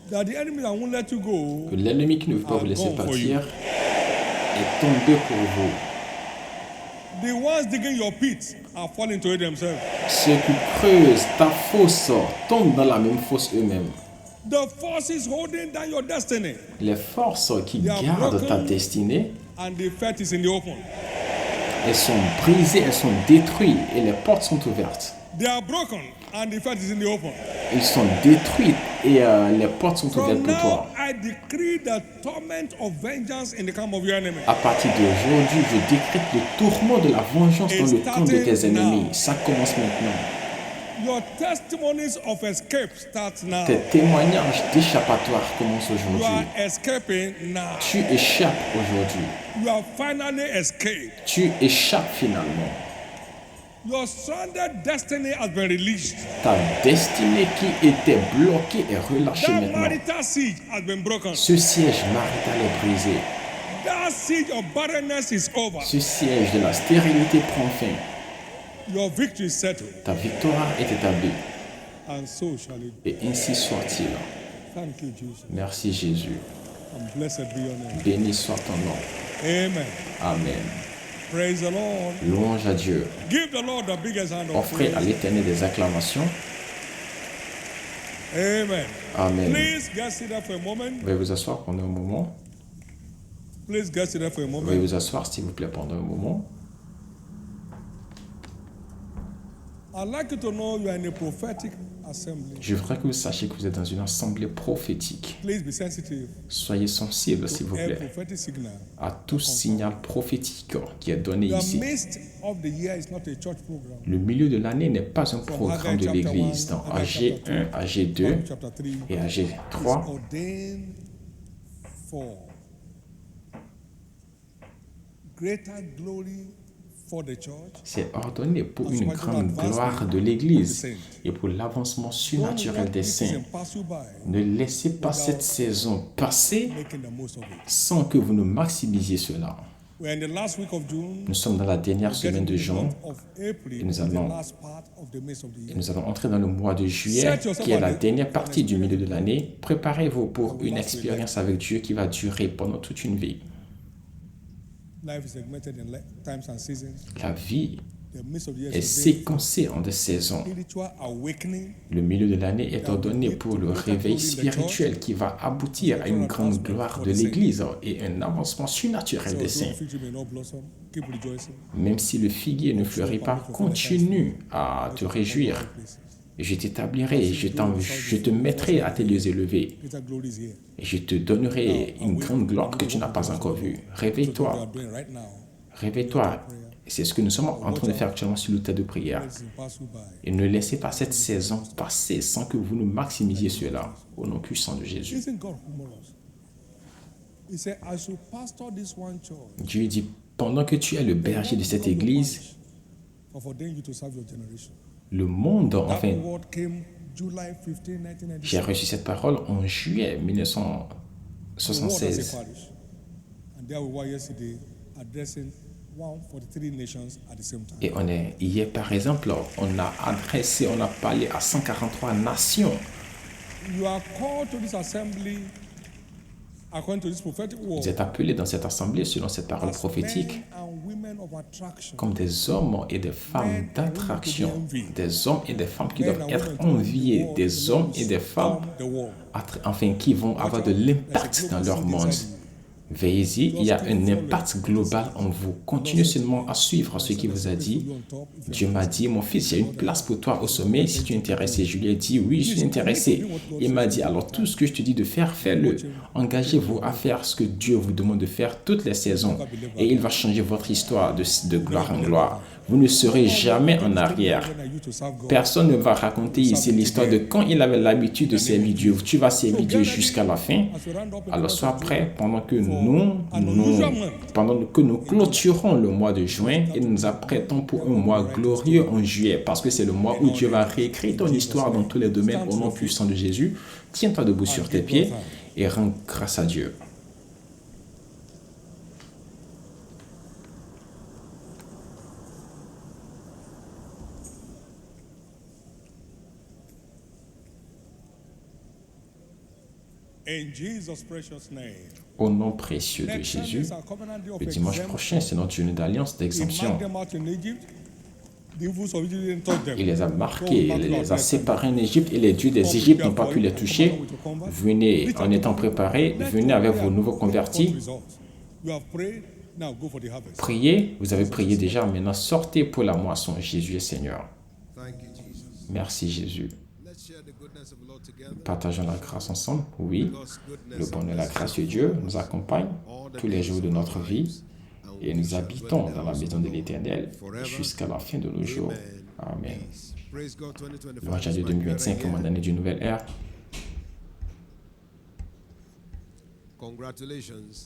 that the enemy that won't let you go Que l'ennemi qui ne veut pas vous laisser partir est tombé pour vous. the ones digging your pit are falling into it themselves. Ceux qui creusent ta fosse tombent dans la même fosse eux-mêmes. The forces holding down your destiny Les forces qui gardent ta destinée, and the fate is in the open. elles sont brisées, elles sont détruites et les portes sont ouvertes. They are broken and the fate is in the open. Elles sont détruites et les portes sont ouvertes From pour now, toi. I decree the torment of vengeance in the camp of your enemy. À partir d'aujourd'hui, je décrète le tourment de la vengeance dans le camp de tes ennemis. Ça commence maintenant. Your testimonies of escape start now. Tes témoignages d'échappatoire commencent You aujourd'hui. are escaping now. Tu échappes aujourd'hui. You have finally escaped. Tu échappes finalement. Your stranded destiny has been released. Ta destinée qui était bloquée est relâchée That maintenant. marital siege has been broken. Ce siège marital est brisé. That siege of barrenness is over. Ce siège de la stérilité prend fin. Your victory is settled. Ta victoire est établie. And so shall it be. Et ainsi soit-il. Thank you, Jesus. Merci Jésus. And blessed be your name. Béni soit ton nom. Amen. Amen. Praise the Lord. Louange à Dieu. Give the Lord the biggest hand of Offrez à praise. l'Éternel des acclamations. Amen. Amen. Please get seated for a moment. Veuillez vous asseoir pendant un moment. Please get seated for a Veuillez moment. vous asseoir, s'il vous plaît, pendant un moment. I'd like you to know you are in a prophetic assembly. Je voudrais que vous sachiez que vous êtes dans une assemblée prophétique. Please be sensitive Soyez sensibles, s'il vous to a plaît, prophetic signal. à tout signal prophétique qui est donné The ici. midst of the year is not a church program. Le milieu de l'année n'est pas un programme de l'Église. Dans AG 1, AG 2 Mark chapter 3 et AG is 3, ordained for greater glory for the church. c'est ordonné pour une grande gloire de l'Église et pour l'avancement Don't surnaturel let des this saints. season pass you by, Ne laissez pas cette saison passer making the most of it. sans que vous ne maximisiez cela. We're in the last week of June. Nous sommes dans la dernière semaine de juin Of April, et nous is the allons- last part of the midst of the et year. nous allons entrer dans le mois de juillet, qui est la dernière partie du milieu de l'année. Préparez-vous pour une expérience avec Dieu qui va durer pendant toute une vie. Life is segmented in times and seasons. La vie The midst of the year est is a séquencée en des saisons. spiritual awakening. Le milieu de l'année est ordonné pour le réveil spirituel qui va aboutir à une grande gloire de l'Église et un avancement surnaturel So des though saints. future may not blossom, keep rejoicing. Même si le figuier ne fleurit pas, continue à te réjouir. Places. Je t'établirai, je te mettrai à tes lieux élevés. Greater glory is here. Et je te donnerai une grande gloire que tu n'as pas encore vue. What you Réveille-toi, are doing right now, réveille-toi. Et c'est ce que nous sommes en train de faire actuellement sur l'autel de prière. let it pass you by. Et ne laissez pas cette saison passer sans que vous ne maximisiez cela. Au nom puissant de Jésus. Isn't God humorous? He said, I should pastor this one church. Dieu dit, pendant que tu es le berger de cette église, For ordaining you to serve your generation. le monde, That enfin, word came July 15, j'ai 1997. reçu cette parole en juillet The word as a 1976. parish. And there we were yesterday addressing 143 nations at the same time. Et hier, par exemple, on a parlé à 143 nations. You are called to this assembly according to this prophetic word. Vous êtes appelés dans cette assemblée selon cette parole as prophétique men and women of attraction. comme des hommes et des femmes d'attraction, des hommes et des femmes qui doivent être enviés, des hommes et des femmes The world. enfin, qui vont avoir de l'impact dans leur monde. Veillez-y, il y a un impact global en vous. Continuez seulement à suivre ce qu'il vous a dit. Dieu m'a dit, mon fils, il y a une place pour toi au sommet si tu es intéressé. Je lui ai dit, oui, je suis intéressé. Il m'a dit, alors tout ce que je te dis de faire, fais-le. Engagez-vous à faire ce que Dieu vous demande de faire toutes les saisons. Et il va changer votre histoire de gloire en gloire. Vous ne serez jamais en arrière. Personne ne va raconter ici l'histoire de quand il avait l'habitude de servir Dieu. Tu vas servir Dieu jusqu'à la fin. Alors sois prêt pendant que nous clôturons le mois de juin et nous nous apprêtons pour un mois glorieux en juillet parce que c'est le mois où Dieu va réécrire ton histoire dans tous les domaines au nom puissant de Jésus. Tiens-toi debout sur tes pieds et rends grâce à Dieu. In Jesus' precious name. Au nom précieux de Jésus, le dimanche prochain, c'est notre journée d'alliance d'exemption. Il les a marqués, il les a séparés en Égypte et les dieux des Égyptes n'ont pas pu les toucher. Venez en étant préparés, venez avec vos nouveaux convertis. Priez, vous avez prié déjà, maintenant sortez pour la moisson. Jésus est Seigneur. Merci Jésus. Partageons la grâce ensemble. Oui, le bonheur et la grâce de Dieu nous accompagnent tous les jours de notre vie et nous habitons dans la maison de l'Éternel jusqu'à la fin de nos jours. Amen. Praise God. 2025 L'évangile de is my 2025 comme year. l'année d'une nouvelle ère. Congratulations.